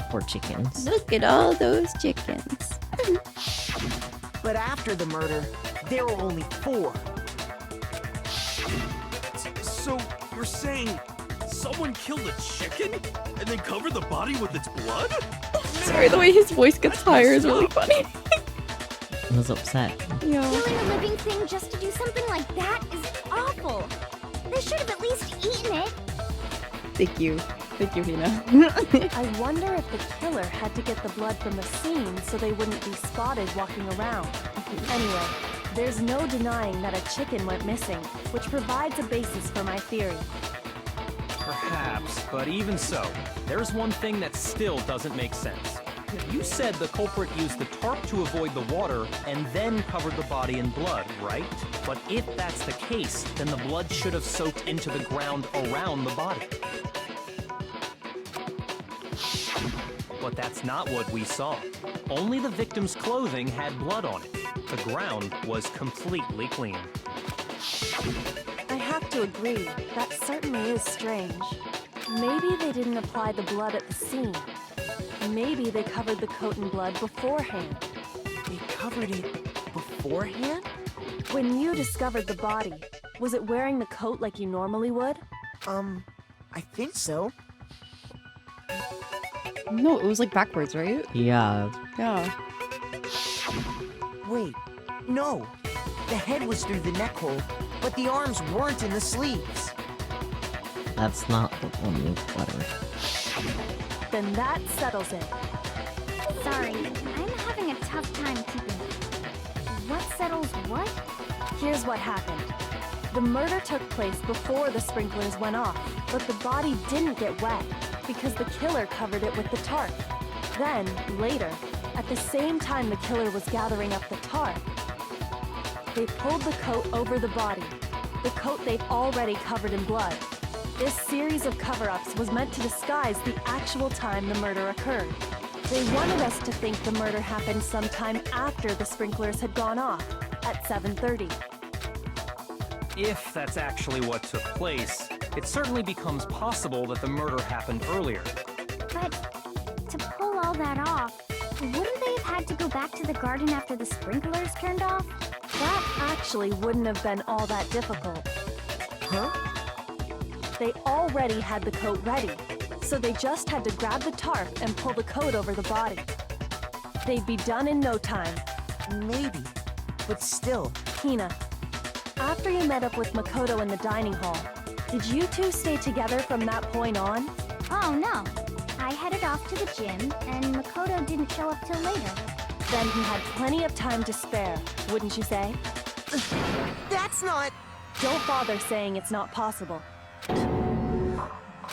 Poor chickens. Look at all those chickens. But after the murder, there were only 4. So, you're saying someone killed a chicken and then covered the body with its blood? Sorry, the way his voice gets higher is really funny. I was upset. Killing a living thing just to do something like that is awful. They should have at least eaten it. Thank you. Thank you, Hina. I wonder if the killer had to get the blood from the scene so they wouldn't be spotted walking around. Anyway, there's no denying that a chicken went missing, which provides a basis for my theory. Perhaps, but even so, there's one thing that still doesn't make sense. You said the culprit used the tarp to avoid the water and then covered the body in blood, right? But if that's the case, then the blood should have soaked into the ground around the body. But that's not what we saw. Only the victim's clothing had blood on it. The ground was completely clean. I have to agree, that certainly is strange. Maybe they didn't apply the blood at the scene. Maybe they covered the coat in blood beforehand. They covered it beforehand? When you discovered the body, was it wearing the coat like you normally would? I think so. No, it was like backwards, right? Yeah. Yeah. Wait, no. The head was through the neck hole, but the arms weren't in the sleeves. That's not the only letter. Then that settles it. Sorry, I'm having a tough time keeping. What settles what? Here's what happened. The murder took place before the sprinklers went off, but the body didn't get wet because the killer covered it with the tarp. Then, later, at the same time the killer was gathering up the tarp, they pulled the coat over the body, the coat they'd already covered in blood. This series of cover-ups was meant to disguise the actual time the murder occurred. They wanted us to think the murder happened sometime after the sprinklers had gone off, at 7:30. If that's actually what took place, it certainly becomes possible that the murder happened earlier. But to pull all that off, wouldn't they have had to go back to the garden after the sprinklers turned off? That actually wouldn't have been all that difficult. Huh? They already had the coat ready, so they just had to grab the tarp and pull the coat over the body. They'd be done in no time. Maybe. But still. Hina, after you met up with Makoto in the dining hall, did you two stay together from that point on? Oh no. I headed off to the gym, and Makoto didn't show up till later. Then he had plenty of time to spare, wouldn't you say? That's not... Don't bother saying it's not possible.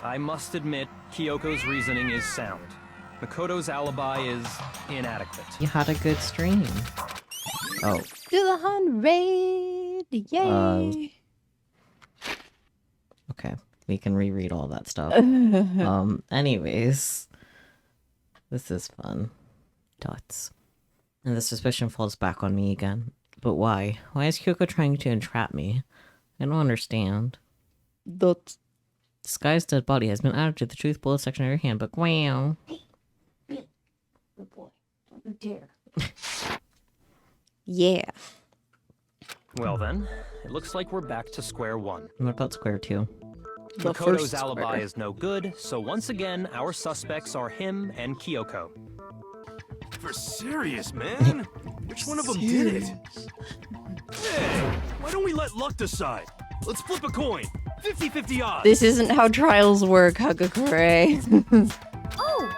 I must admit, Kyoko's reasoning is sound. Makoto's alibi is inadequate. You had a good stream. Oh. Do the 100! Yay! Okay. We can reread all that stuff. Anyways. This is fun. Dots. And the suspicion falls back on me again. But why? Why is Kyoko trying to entrap me? I don't understand. Dots. Sky's dead body has been added to the truth bullet section of your handbook. Wow. Good boy. Don't you dare. Yeah. Well then, it looks like we're back to square one. What about square 2? The Makoto's first alibi square. is no good, so once again, our suspects are him and Kyoko. For serious, man? Which one of them did it? Hey, why don't we let luck decide? Let's flip a coin. 50-50 odds. This isn't how trials work, Hagakure. Oh!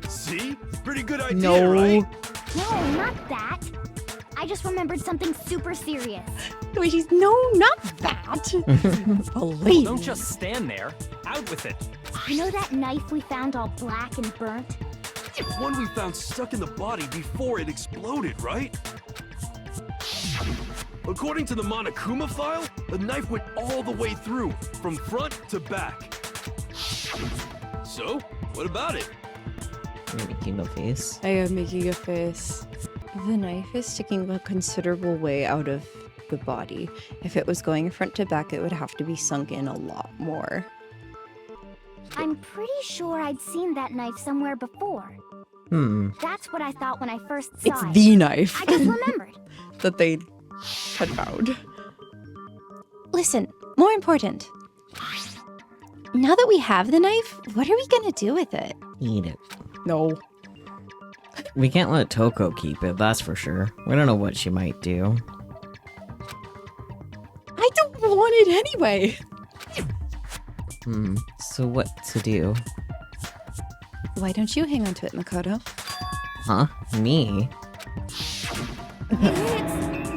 See? Pretty good idea, No. right? No, not that. I just remembered something super serious. Wait, no, not that. Please. Don't just stand there. Out with it. You know that knife we found all black and burnt? The one we found stuck in the body before it exploded, right? According to the Monokuma file, the knife went all the way through, from front to back. So, what about it? You're making a face. I am making a face. The knife is sticking a considerable way out of the body. If it was going front to back, it would have to be sunk in a lot more. I'm pretty sure I'd seen that knife somewhere before. That's what I thought when I first saw It's it. the knife I just remembered. that they had found. Listen, more important. Now that we have the knife, what are we gonna do with it? Eat it. No. We can't let Toko keep it, that's for sure. We don't know what she might do. I don't want it anyway. So what to do? Why don't you hang on to it, Makoto? Huh? Me? It's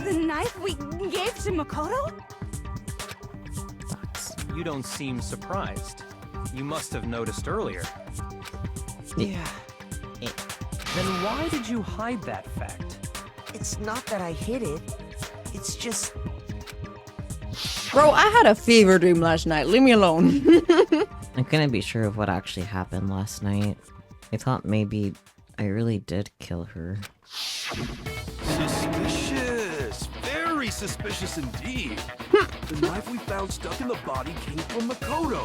the knife we gave to Makoto? You don't seem surprised. You must have noticed earlier. Yeah. Then why did you hide that fact? It's not that I hid it. It's just... Bro, I had a fever dream last night. Leave me alone. I couldn't be sure of what actually happened last night. I thought maybe I really did kill her. Suspicious! Very suspicious indeed. The knife we found stuck in the body came from Makoto.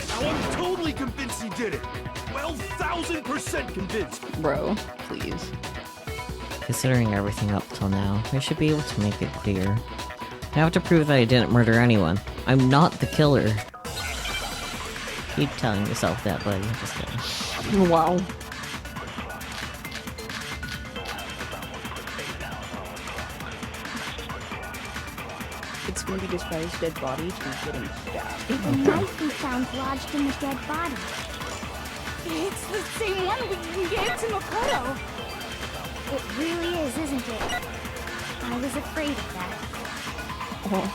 Now I'm totally convinced he did it. 12,000% convinced. Bro, please. Considering everything up till now, I should be able to make it clear. I have to prove that I didn't murder anyone. I'm not the killer. Keep telling yourself that, buddy. Just kidding. Wow. It's going to be Despair's dead body to getting stabbed. The knife we found lodged in the dead body. It's the same one we gave to Makoto. It really is, isn't it? I was afraid of that.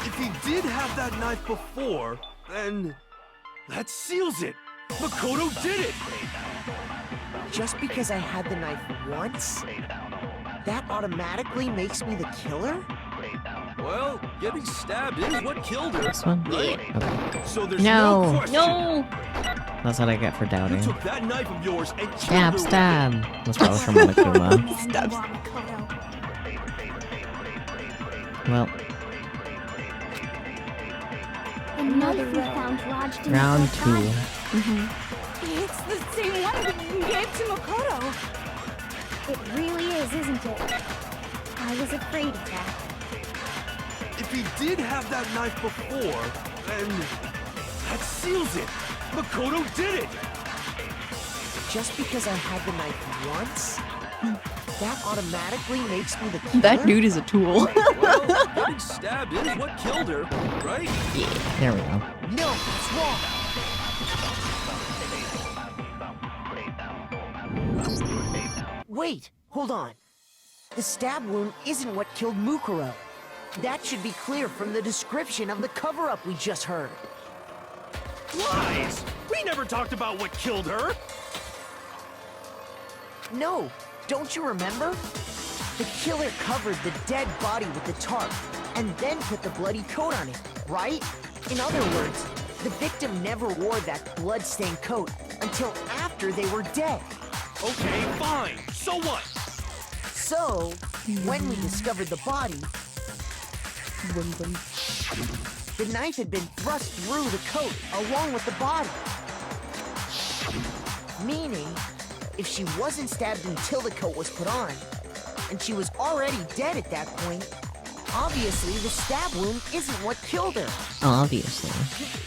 If he did have that knife before, then that seals it. Makoto did it. Just because I had the knife once, that automatically makes me the killer? Well, getting stabbed is what killed her. This one? Right? Okay. So there's No. no question. No! That's what I get for You doubting. took that knife of yours and killed Stab, her. stab! That's probably from Monokuma. Stabs. Well, The knife we found lodged in round the dead 2. body. It's the same one we gave to Makoto. It really is, isn't it? I was afraid of that. If he did have that knife before, then that seals it. Makoto did it. Just because I had the knife once, that automatically makes me the killer? That dude is a tool. Well, getting stabbed is what killed her, right? There we go. No, it's wrong. Wait, hold on. The stab wound isn't what killed Mukuro. That should be clear from the description of the cover-up we just heard. Lies! We never talked about what killed her. No, don't you remember? The killer covered the dead body with the tarp and then put the bloody coat on it, right? In other words, the victim never wore that blood-stained coat until after they were dead. Okay, fine. So what? So, when we discovered the body, the knife had been thrust through the coat along with the body. Meaning, if she wasn't stabbed until the coat was put on, and she was already dead at that point, obviously the stab wound isn't what killed her. Obviously.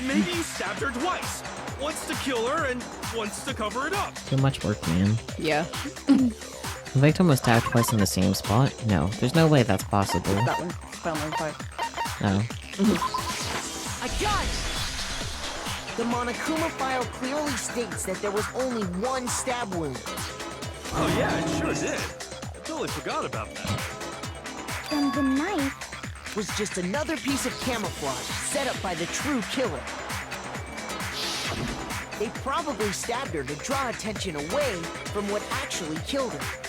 Maybe you stabbed her twice. Once to kill her and once to cover it up. Too much work, man. Yeah. The victim was stabbed twice in the same spot? No, there's no way that's possible. That one. Found one fight. No. I got it! The Monokuma file clearly states that there was only one stab wound. Oh yeah, it sure did. I totally forgot about that. Then the knife was just another piece of camouflage set up by the true killer. They probably stabbed her to draw attention away from what actually killed her.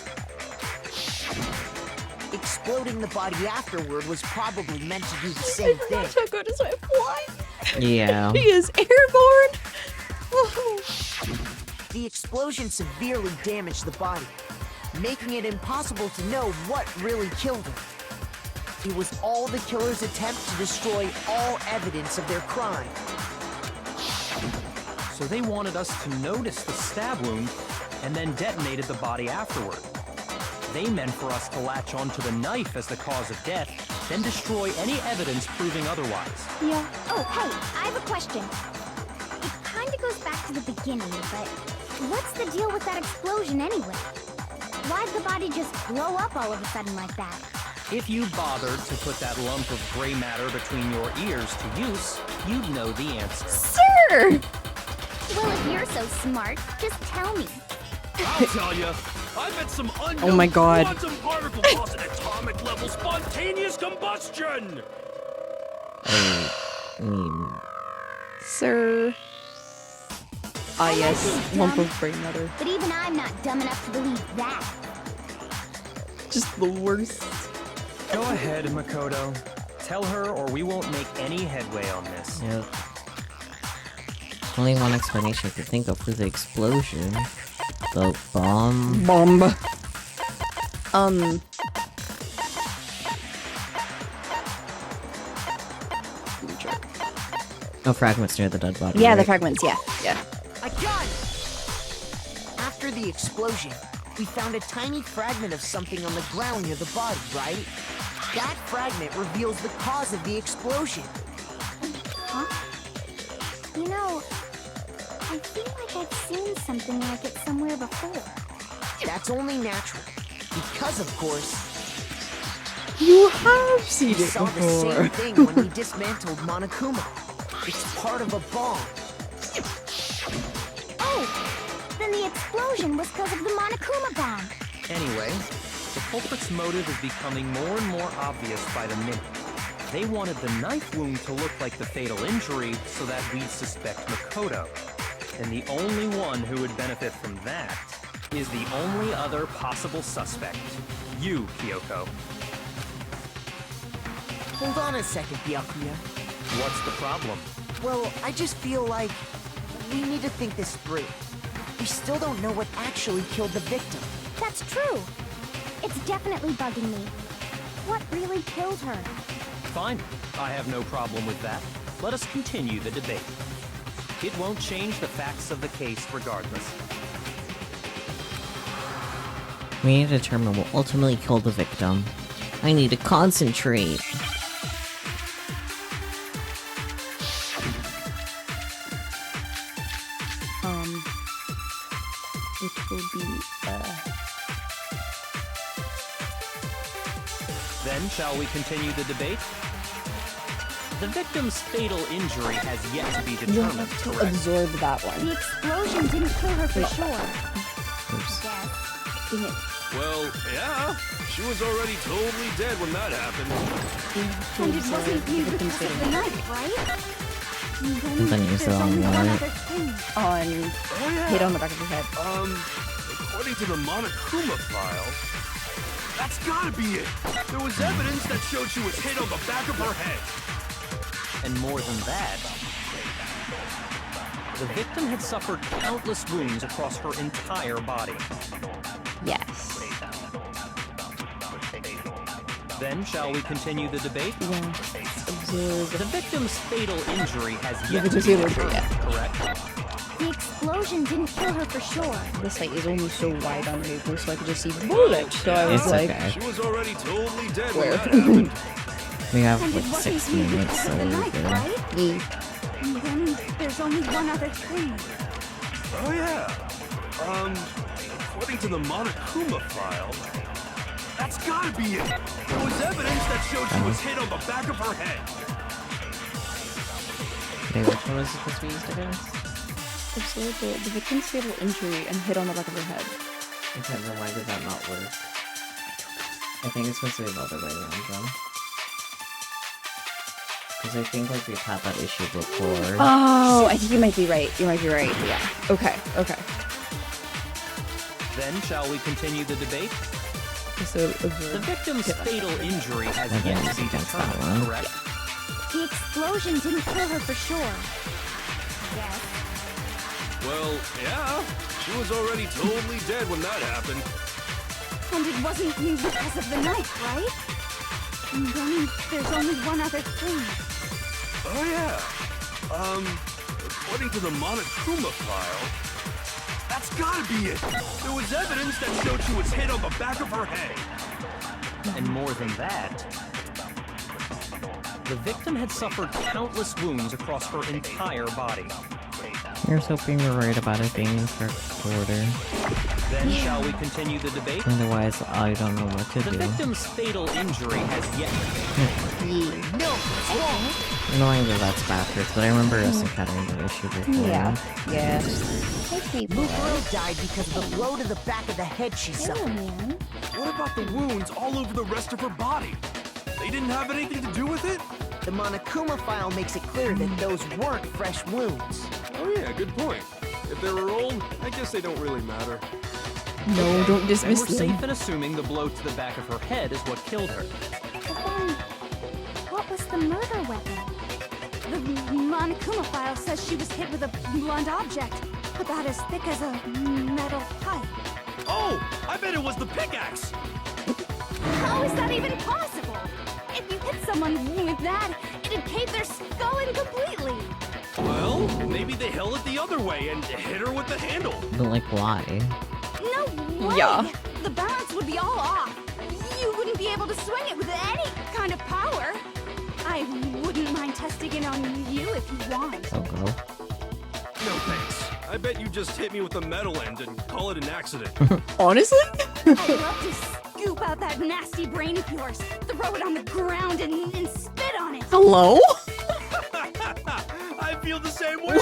Exploding the body afterward was probably meant to do the same thing. So good as my fly. Yeah. He is airborne. The explosion severely damaged the body, making it impossible to know what really killed her. It was all the killer's attempt to destroy all evidence of their crime. So they wanted us to notice the stab wound and then detonated the body afterward. They meant for us to latch onto the knife as the cause of death, then destroy any evidence proving otherwise. Yeah. Oh, hey, I have a question. It kind of goes back to the beginning, but what's the deal with that explosion anyway? Why'd the body just blow up all of a sudden like that? If you bothered to put that lump of gray matter between your ears to use, you'd know the answer. Sir! Well, if you're so smart, just tell me. I'll tell you. I bet some unknown Oh my God. quantum particle cause an atomic level spontaneous combustion. I mean, Sir. Ah, yes. Lump of brain matter. But even I'm not dumb enough to believe that. Just the worst. Go ahead, Makoto. Tell her or we won't make any headway on this. yep. Only one explanation I could think of for the explosion. The bomb. Bomb. No fragments near the dead body. Yeah, the right? fragments, yeah. Yeah. I got it! After the explosion, we found a tiny fragment of something on the ground near the body, right? That fragment reveals the cause of the explosion. Huh? You know, I feel like I've seen something like it somewhere before. That's only natural. Because, of course, You have seen we it saw the before. same thing when we dismantled Monokuma. It's part of a bomb. Oh, then the explosion was because of the Monokuma bomb. Anyway, the culprit's motive is becoming more and more obvious by the minute. They wanted the knife wound to look like the fatal injury so that we'd suspect Makoto. And the only one who would benefit from that is the only other possible suspect. You, Kyoko. Hold on a second, Byakuya. What's the problem? Well, I just feel like we need to think this through. We still don't know what actually killed the victim. That's true. It's definitely bugging me. What really killed her? Fine. I have no problem with that. Let us continue the debate. It won't change the facts of the case regardless. We need to determine what ultimately killed the victim. I need to concentrate. Which will be, Then, shall we continue the debate? The victim's fatal injury has yet to be you determined, have to correct? absorb that one. The explosion didn't kill her for sure. Oops. Yes. Dang it. Well, yeah. She was already totally dead when that happened. And it wasn't you because of the knife, right? And then use it There's on only one what? other thing. On Oh, yeah. hit on the back of your head. According to the Monokuma file, that's gotta be it. There was evidence that showed she was hit on the back of her head. And more than that, the victim had suffered countless wounds across her entire body. Yes. Then, shall we continue the debate? Yeah. Absorb. The victim's fatal injury has Yeah, yet but to just be the other way, determined, correct? The explosion didn't kill her for sure. The site is only so wide on paper, so I could just see bullets. So I was It's like, okay. She was already totally dead Where? when that happened. We have And like it wasn't 6 you minutes, because so of the we're knife, good. right? mm, And then there's only one other thing. Oh, yeah. According to the Monokuma file, that's gotta be it. There was evidence that showed she was hit on the back of her head. Okay, which one was it supposed to be used against? absorb the victim's fatal injury and hit on the back of her head. Okay, then why did that not work? I think it's supposed to be the other way around, though. Because I think like we've had that issue before. Oh, I think you might be right. You might be right. Yeah. Okay. Okay. Then shall we continue the debate? So The victim's fatal injury has I yet think to be it's against that determined, one. correct? The explosion didn't kill her for sure. Yes. Well, yeah. She was already totally dead when that happened. And it wasn't because of the knife, right? And then there's only one other thing. Oh, yeah. According to the Monokuma file, that's gotta be it. There was evidence that showed she was hit on the back of her head. And more than that, the victim had suffered countless wounds across her entire body. Here's hoping we're right about it being in correct order. Then shall we continue the debate? Otherwise, I don't know what to The do. victim's fatal injury has yet to be. Annoying that that's backwards, but I remember us encountering the issue before. Yeah. Mukuro died because of the blow to the back of the head she suffered. What about the wounds all over the rest of her body? They didn't have anything to do with it? The Monokuma file makes it clear that those weren't fresh wounds. Oh yeah, good point. If they were old, I guess they don't really matter. No, don't Then dismiss we're them. safe in assuming the blow to the back of her head is what killed her. But then, what was the murder weapon? The Monokuma file says she was hit with a blunt object, about as thick as a metal pipe. Oh, I bet it was the pickaxe. How is that even possible? If you hit someone with that, it'd cave their skull in completely. Well, maybe they held it the other way and hit her with the handle. But like, why? No way! Yeah. The balance would be all off. You wouldn't be able to swing it with any kind of power. I wouldn't mind testing it on you if you want. Oh, go. No thanks. I bet you just hit me with the metal end and call it an accident. Honestly? I'd love to scoop out that nasty brain of yours, throw it on the ground, and spit on it. Hello? I feel the same way.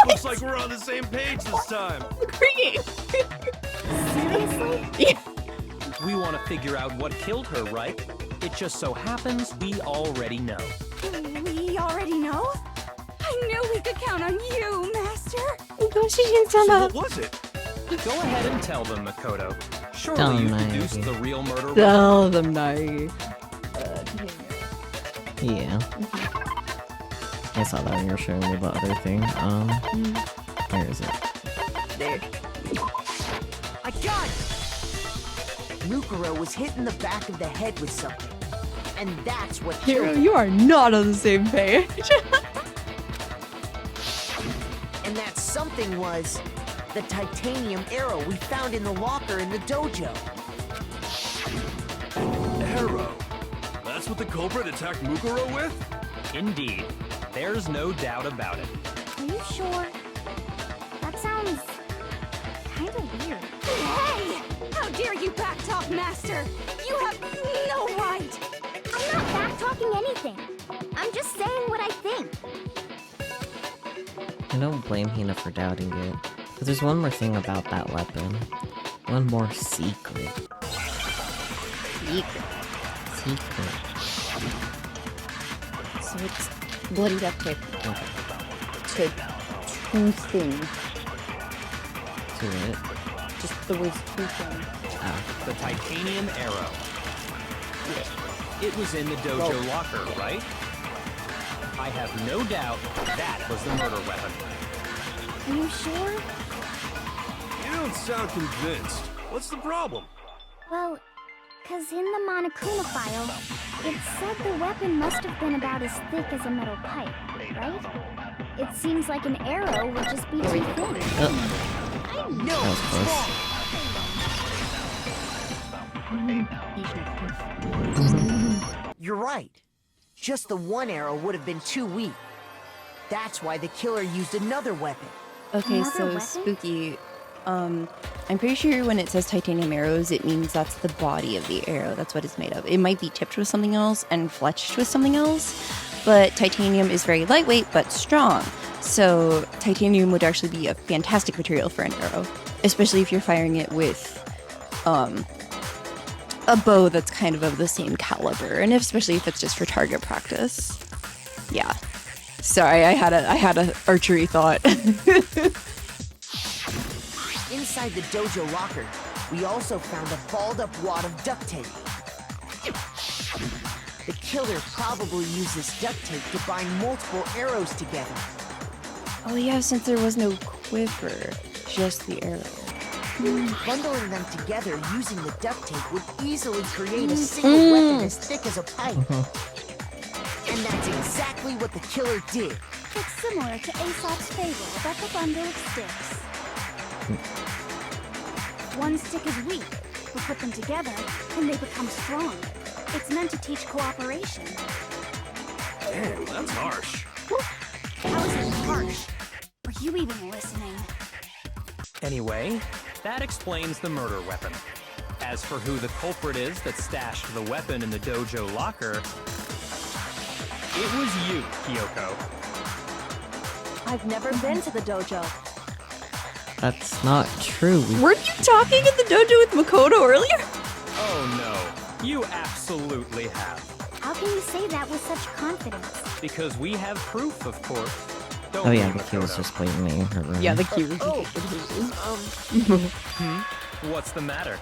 Looks like we're on the same page this time. Creepy. Seriously? Yeah. We want to figure out what killed her, right? It just so happens we already know. We already know? I knew we could count on you, Master. So what was it? Go ahead and tell them, Makoto. Surely Tell you've them, deduced Ivy. the real murder weapon. Tell them now. Yeah. I saw that when you were showing me the other thing. Where is it? There. I got it! Mukuro was hit in the back of the head with something. And that's what Hero, killed her. you are not on the same page. And that something was the titanium arrow we found in the locker in the dojo. Arrow. That's what the culprit attacked Mukuro with? Indeed. There's no doubt about it. Are you sure? That sounds kind of weird. Hey! How dare you backtalk, Master? You have no right! I'm not backtalking anything. I'm just saying what I think. I don't blame Hina for doubting it. But there's one more thing about that weapon. One more secret. Secret. So it's bloody duct tape Okay. to two thing. To it. Just the words two thing. Ah. The titanium arrow. It was in the dojo locker, right? I have no doubt that was the murder weapon. Are you sure? You don't sound convinced. What's the problem? Well, because in the Monokuma file, it said the weapon must have been about as thick as a metal pipe, right? It seems like an arrow would just be too thin. That was close. You're right. Just the one arrow would have been too weak. That's why the killer used another weapon. Okay, Another so weapon? spooky. I'm pretty sure when it says titanium arrows, it means that's the body of the arrow. That's what it's made of. It might be tipped with something else and fletched with something else, but titanium is very lightweight but strong. So titanium would actually be a fantastic material for an arrow, especially if you're firing it with a bow that's kind of the same caliber, and especially if it's just for target practice. Yeah. Sorry, I had a archery thought. Inside the dojo locker, we also found a balled up wad of duct tape. The killer probably used this duct tape to bind multiple arrows together. Oh yeah, since there was no quiver, just the arrow. Bundling them together using the duct tape would easily create a single weapon as thick as a pipe. And that's exactly what the killer did. It's similar to Aesop's fable about the bundle of sticks. One stick is weak, but put them together and they become strong. It's meant to teach cooperation. Damn, that's harsh. How is it harsh? Are you even listening? Anyway, that explains the murder weapon. As for who the culprit is that stashed the weapon in the dojo locker, it was you, Kyoko. I've never been to the dojo. That's not true. Weren't you talking in the dojo with Makoto earlier? Oh no, you absolutely have. How can you say that with such confidence? Because we have proof, of course. Don't Oh yeah, we, the key was Makoto? just blatantly in her room. Yeah, the key was. What's the matter?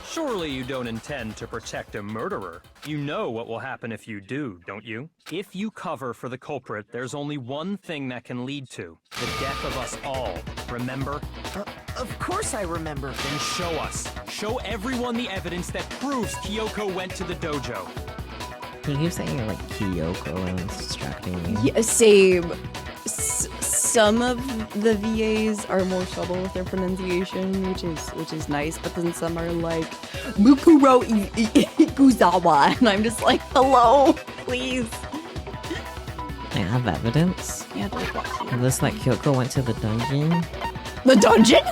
Surely you don't intend to protect a murderer. You know what will happen if you do, don't you? If you cover for the culprit, there's only one thing that can lead to the death of us all. Remember? Of course I remember. Then show us. Show everyone the evidence that proves Kyoko went to the dojo. You keep saying you're like Kyoko and it's distracting me. Yeah, same. Some of the VAs are more subtle with their pronunciation, which is nice, but then some are like Mukuro Ikuzawa, and I'm just like, hello, please. I have evidence. Yeah, like what? Of this that Kyoko went to the dungeon. The dungeon?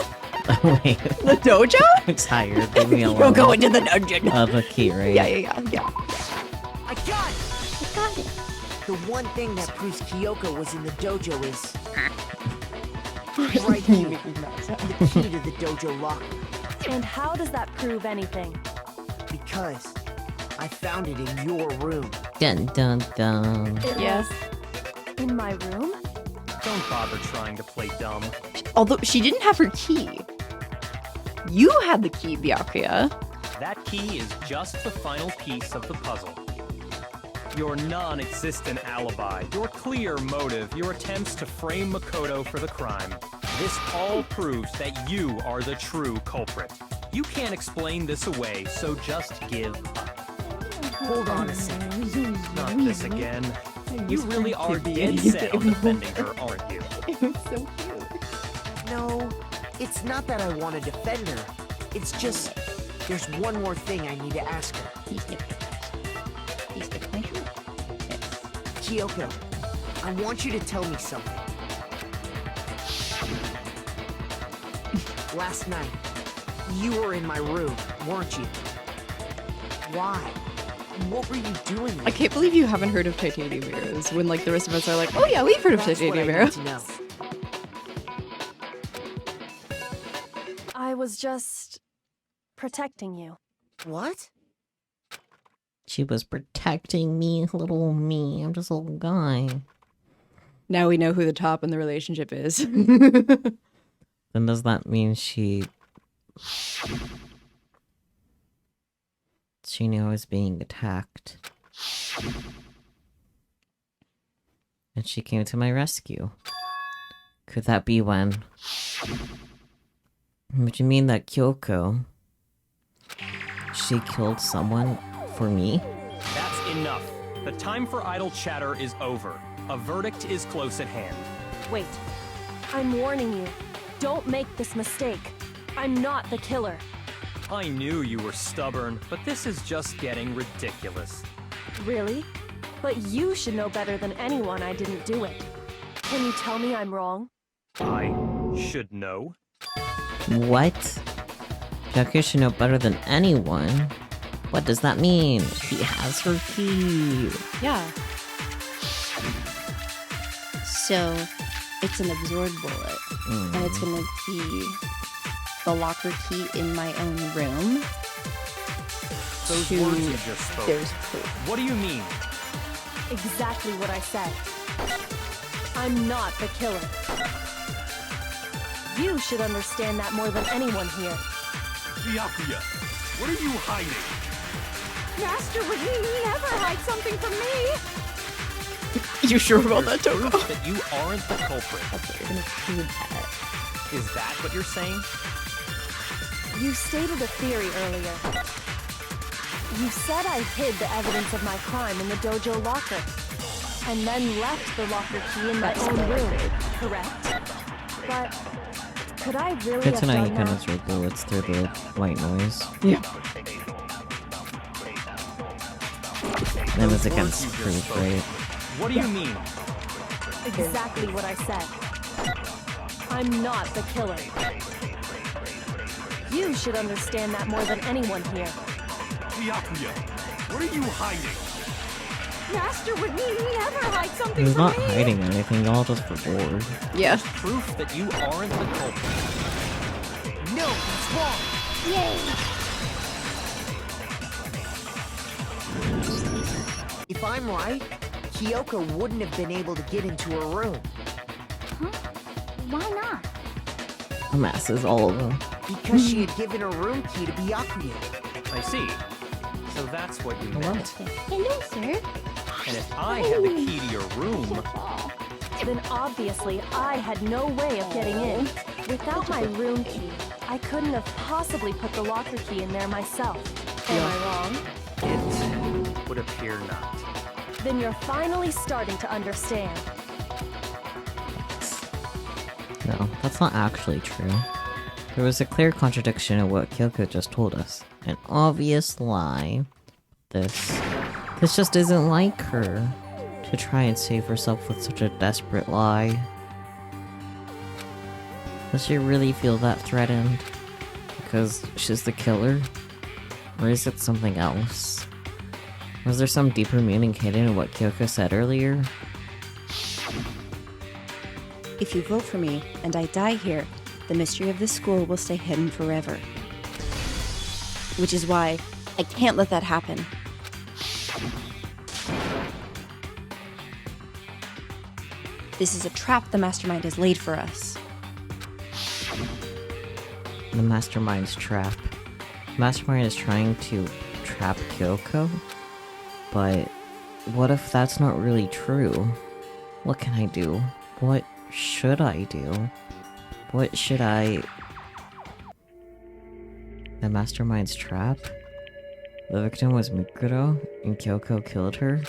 Oh wait, The dojo? I'm tired. Leave me alone. You'll go into the dungeon. The key, right? Yeah. I got it! The one thing that proves Kyoko was in the dojo is right here, the key to the dojo locker. And how does that prove anything? Because I found it in your room. Dun dun dun. Yes. In my room? Don't bother trying to play dumb. Although she didn't have her key. You had the key, Byakuya. That key is just the final piece of the puzzle. Your non-existent alibi, your clear motive, your attempts to frame Makoto for the crime. This all proves that you are the true culprit. You can't explain this away, so just give up. Hold on a second. Not this again. You really are dead set on defending her, aren't you? It was so cute. No, it's not that I want to defend her. It's just, there's one more thing I need to ask her. Kyoko, I want you to tell me something. Last night, you were in my room, weren't you? Why? What were you doing there? I can't believe you haven't heard of titanium arrows when like the rest of us are like, oh yeah, we've heard of That's what I titanium need arrows. to know. I was just protecting you. What? She was protecting me, little me. I'm just a little guy. Now we know who the top in the relationship is. Then does that mean she knew I was being attacked? And she came to my rescue. Could that be when? Would you mean that Kyoko, she killed someone for me? That's enough. The time for idle chatter is over. A verdict is close at hand. Wait. I'm warning you. Don't make this mistake. I'm not the killer. I knew you were stubborn, but this is just getting ridiculous. Really? But you should know better than anyone I didn't do it. Can you tell me I'm wrong? I should know. What? Kyoko should know better than anyone? What does that mean? He has her key. Yeah. So, it's an absorb bullet, and it's gonna be the locker key in my own room. Those words you just spoke. There's proof. What do you mean? Exactly what I said. I'm not the killer. You should understand that more than anyone here. Byakuya, what are you hiding? Master would never hide something from me! You sure about There's that, Toko? proof that you aren't the culprit. That's what you're gonna do that. Is that what you're saying? You stated a theory earlier. You said I hid the evidence of my crime in the dojo locker, and then left the locker key in my own room, correct? But could I really Good have to know you done can that? observe bullets through the white noise. Yeah. Then it's Those against words you just proof, spoke. right? What do you mean? Exactly what I said. I'm not the killer. You should understand that more than anyone here. Byakuya, what are you hiding? Master would never hide something He's from not me! hiding anything, y'all just for bored. Yeah. Proof that you aren't the culprit. No, he's wrong. Yay! If I'm right, Kyoko wouldn't have been able to get into her room. Huh? Why not? The masses, all of them. Because she had given her room key to Byakuya. I see. So that's what you meant. Hello, sir. And if I had the key to your room, Then obviously I had no way of getting in. Without my room key, I couldn't have possibly put the locker key in there myself. Am I wrong? it would appear not. Then you're finally starting to understand. No, that's not actually true. There was a clear contradiction in what Kyoko just told us. An obvious lie. This just isn't like her. To try and save herself with such a desperate lie. Does she really feel that threatened? Because she's the killer? Or is it something else? Was there some deeper meaning hidden in what Kyoko said earlier? If you vote for me and I die here, the mystery of this school will stay hidden forever. Which is why I can't let that happen. This is a trap the Mastermind has laid for us. The Mastermind's trap. Mastermind is trying to trap Kyoko? But what if that's not really true? What can I do? What should I do? What should I... The Mastermind's trap? The victim was Mikuro, and Kyoko killed her?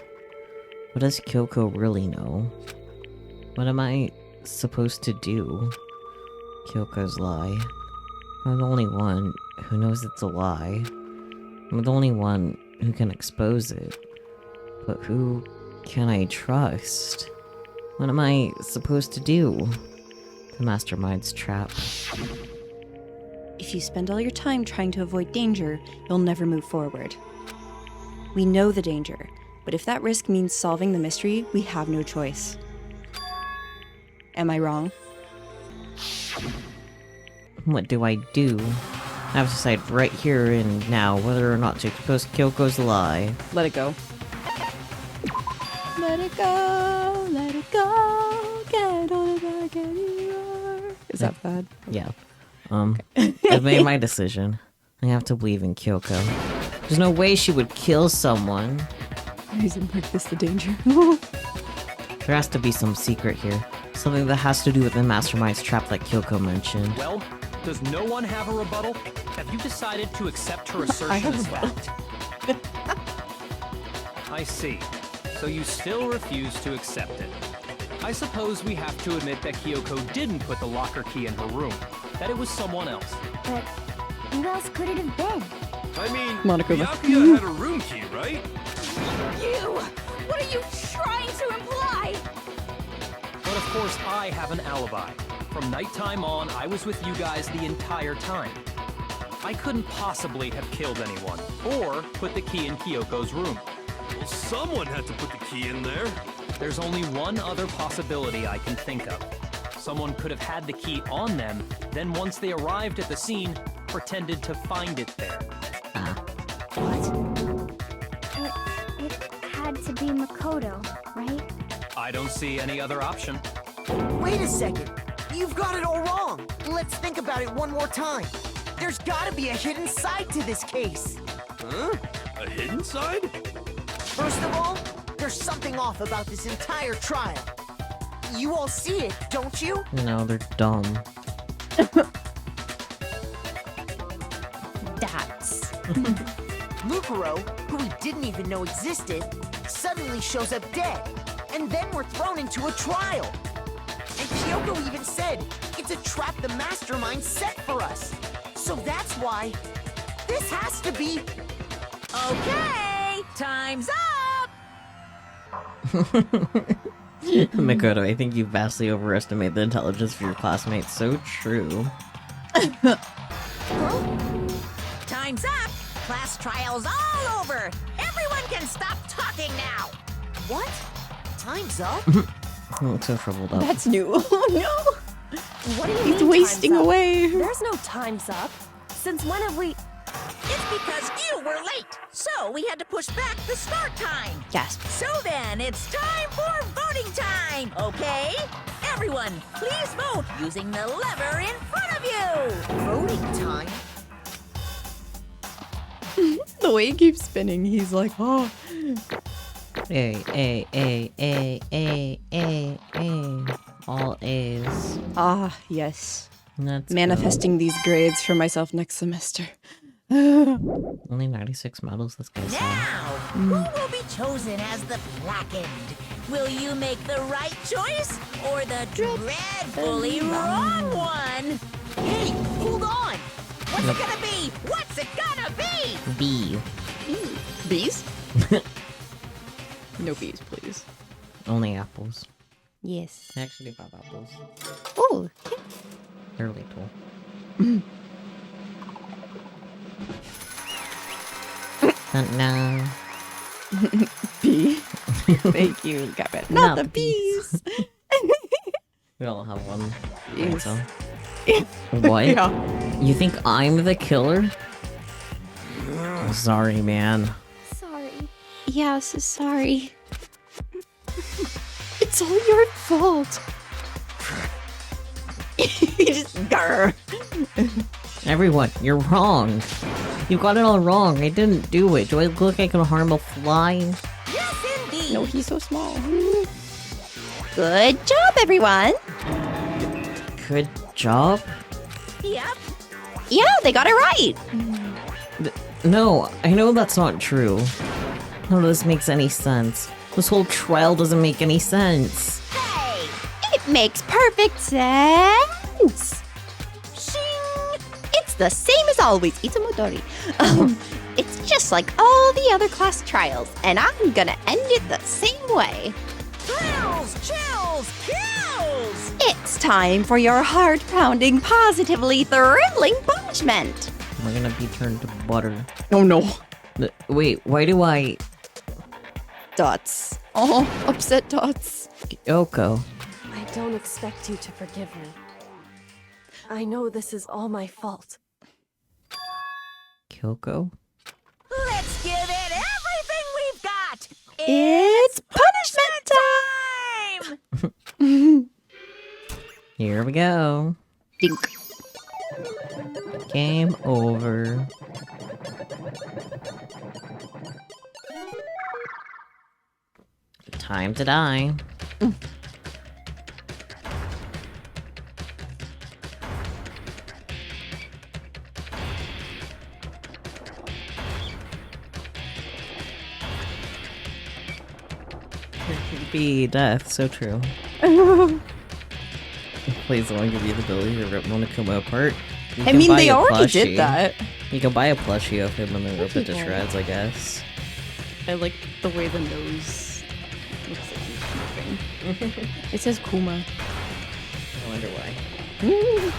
What does Kyoko really know? What am I supposed to do? Kyoko's lie. I'm the only one who knows it's a lie. I'm the only one who can expose it. But who can I trust? What am I supposed to do? The Mastermind's trap. If you spend all your time trying to avoid danger, you'll never move forward. We know the danger, but if that risk means solving the mystery, we have no choice. Am I wrong? What do I do? I have to decide right here and now whether or not to expose Kyoko's lie. Let it go. Let it go, let it go, get on it back anymore. Is that bad? Yeah. I've made my decision. I have to believe in Kyoko. There's no way she would kill someone. Isn't like this the danger? There has to be some secret here. Something that has to do with the Mastermind's trap that Kyoko mentioned. Well, does no one have a rebuttal? Have you decided to accept her assertion as fact? I see. So you still refuse to accept it. I suppose we have to admit that Kyoko didn't put the locker key in her room. That it was someone else. But who else could it have been? I mean, Monica. Byakuya had a room key, right? You! What are you trying to imply? But of course, I have an alibi. From nighttime on, I was with you guys the entire time. I couldn't possibly have killed anyone, or put the key in Kyoko's room. Well, someone had to put the key in there. There's only one other possibility I can think of. Someone could have had the key on them, then once they arrived at the scene, pretended to find it there. It had to be Makoto, right? I don't see any other option. Wait a second. You've got it all wrong. Let's think about it one more time. There's gotta be a hidden side to this case. Huh? A hidden side? First of all, there's something off about this entire trial. You all see it, don't you? No, they're dumb. That's... Mukuro, who we didn't even know existed, suddenly shows up dead. And then we're thrown into a trial. And Kyoko even said, it's a trap the mastermind set for us. So that's why this has to be... Okay, time's up! Makoto, I think you vastly overestimate the intelligence of your classmates. So true. Time's up! Class trial's all over! Everyone can stop talking now! What? Time's up? I look so troubled up. That's new. Oh no! What do you He's mean wasting time's up? away. There's no time's up. Since when have we... It's because you were late, so we had to push back the start time. Yes. So then, it's time for voting time, okay? Everyone, please vote using the lever in front of you! Voting time? The way he keeps spinning, he's like, oh. A. All A's. Ah, yes. Let's Manifesting these grades for myself next semester. go. Only 96 medals, this guy's Now, who will be chosen as the blackened? Will you make the right choice or the dreadfully wrong one? Hey, hold on! What's it gonna be? What's it gonna be? B. Bees? No bees, please. Only apples. Yes. I actually bought apples. Oh, They're little. No. Bee. Thank you, got it. Not the bees. We all have one. Yes. So. What? Yeah. You think I'm the killer? Sorry, man. Sorry. yes, sorry. It's all your fault. He just grr. Everyone, you're wrong. You got it all wrong. I didn't do it. Do I look like a harmful fly? Yes, indeed. No, he's so small. Good job, everyone. Good job? Yep. Yeah, they got it right. No, I know that's not true. None of this makes any sense. This whole trial doesn't make any sense. Hey, It makes perfect sense. Shing. It's the same as always. Itsumotori. It's just like all the other class trials, and I'm gonna end it the same way. thrills, chills, kills. It's time for your heart-pounding, positively thrilling punishment. We're gonna be turned to butter. Oh no. Wait, why do I... Dots. Oh, upset dots. Kyoko. I don't expect you to forgive me. I know this is all my fault. Kyoko? Let's give it everything we've got. It's punishment time! Here we go. Dink. Game over. Time to die. Be death, so true. Please don't give you the ability to rip Monokuma apart. You I can mean, buy they a already plushie. did that. You can buy a plushie of him and then rip it to Okay. shreds, I guess. I like the way the nose looks like he's moving. It says Kuma. I wonder why.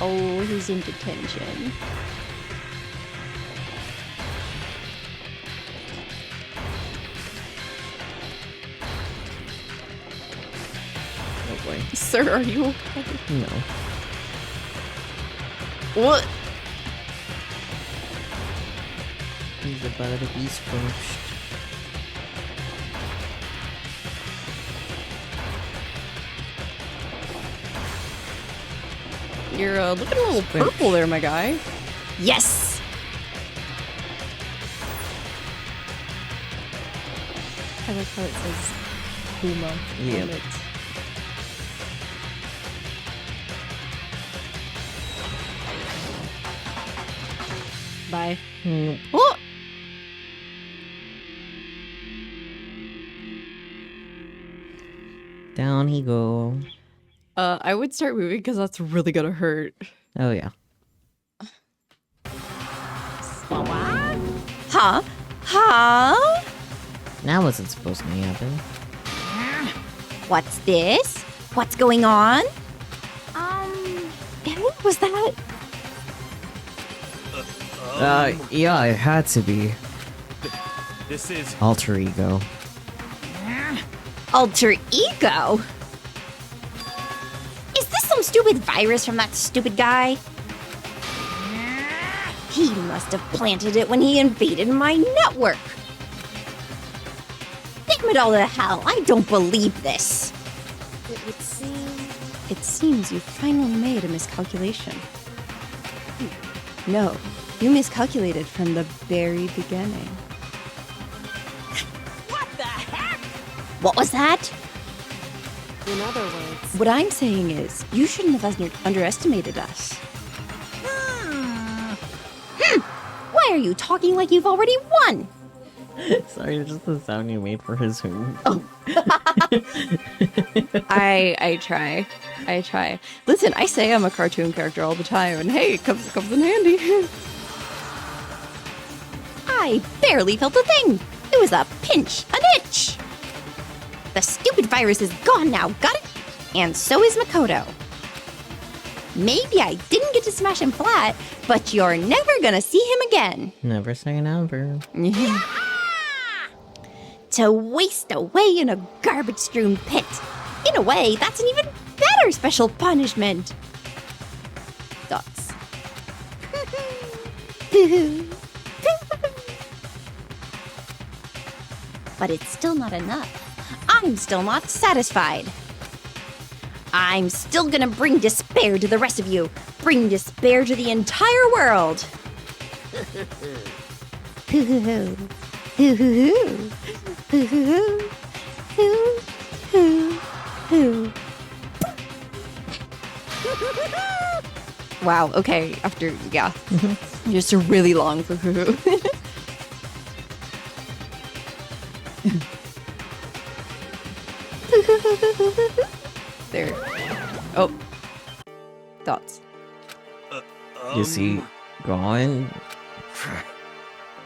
Oh, he's in detention. Oh boy. Sir, are you okay? No. What? He's about to be squished. You're looking a little purple there, my guy. Yes! I like how it says Puma Yep. on it. Bye. Oh! Down he go. I would start moving because that's really gonna hurt. Oh yeah. Huh? Huh? That wasn't supposed to happen. What's this? What's going on? Um, What was that? Yeah, it had to be. This is... Alter ego. Alter ego? Is this some stupid virus from that stupid guy? He must have planted it when he invaded my network. Damn it all to hell, I don't believe this. It would seem... It seems you finally made a miscalculation. No, you miscalculated from the very beginning. What was that? In other words, What I'm saying is, you shouldn't have underestimated us. Why are you talking like you've already won? Sorry, just the sound you made for his home. I try. I try. Listen, I say I'm a cartoon character all the time, and hey, it comes in handy. I barely felt a thing. It was a pinch, an itch. The stupid virus is gone now, got it? And so is Makoto. Maybe I didn't get to smash him flat, but you're never gonna see him again. Never say never. To waste away in a garbage-strewn pit. In a way, that's an even better special punishment. Dots. But it's still not enough. I'm still not satisfied. I'm still gonna bring despair to the rest of you. Bring despair to the entire world. Wow, okay, after, yeah. Just a really long There. Oh. Dots. Is he gone?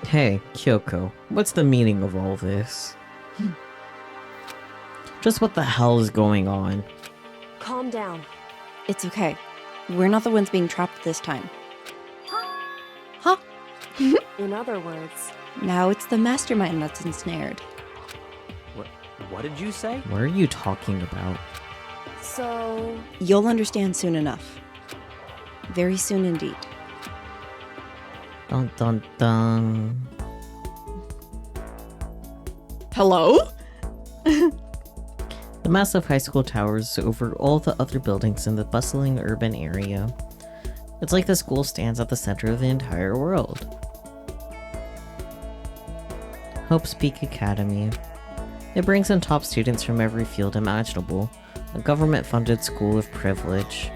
Hey, Kyoko, what's the meaning of all this? Just what the hell is going on? calm down. It's okay. We're not the ones being trapped this time. Huh? In other words, Now it's the mastermind that's ensnared. What did you say? What are you talking about? so You'll understand soon enough. Very soon indeed. Dun dun dun. Hello? The massive high school towers over all the other buildings in the bustling urban area. It's like the school stands at the center of the entire world. Hope's Peak Academy. It brings in top students from every field imaginable, a government-funded school of privilege.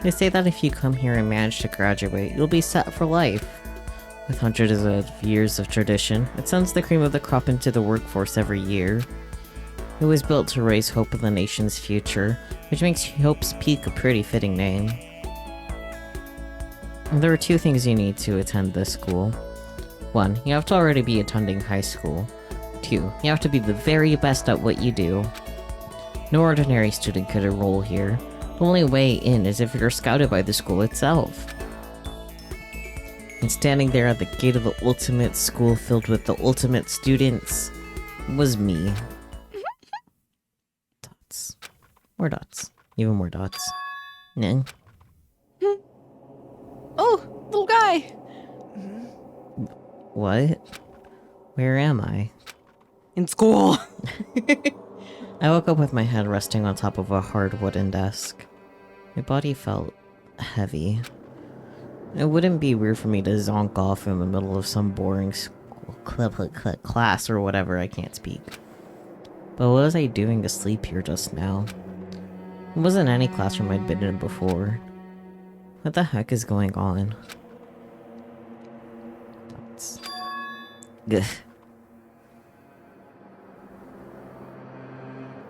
They say that if you come here and manage to graduate, you'll be set for life. With hundreds of years of tradition, it sends the cream of the crop into the workforce every year. It was built to raise hope of the nation's future, which makes Hope's Peak a pretty fitting name. There are two things you need to attend this school. 1, you have to already be attending high school. 2, you have to be the very best at what you do. No ordinary student could enroll here. The only way in is if you're scouted by the school itself. And standing there at the gate of the ultimate school filled with the ultimate students was me. Dots. More dots. Even more dots. Nah. Oh, little guy. What? Where am I? In school. I woke up with my head resting on top of a hard wooden desk. My body felt heavy. It wouldn't be weird for me to zonk off in the middle of some boring class or whatever, I can't speak. But what was I doing to sleep here just now? It wasn't any classroom I'd been in before. What the heck is going on? Ugh.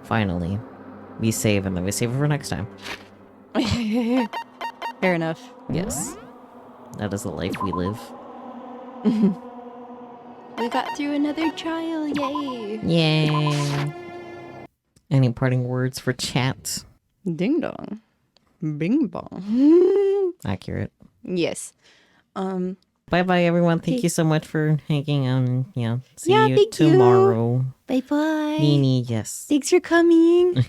Finally. We save and then we save it for next time. Fair enough. Yes. That is the life we live. We got through another trial, yay! Yay! Any parting words for chat? Ding dong. Bing bong. Accurate. Yes. Bye bye everyone. Thank you so much for hanging out and see Yeah, you thank you. tomorrow. Bye bye. Nini, yes. Thanks for coming.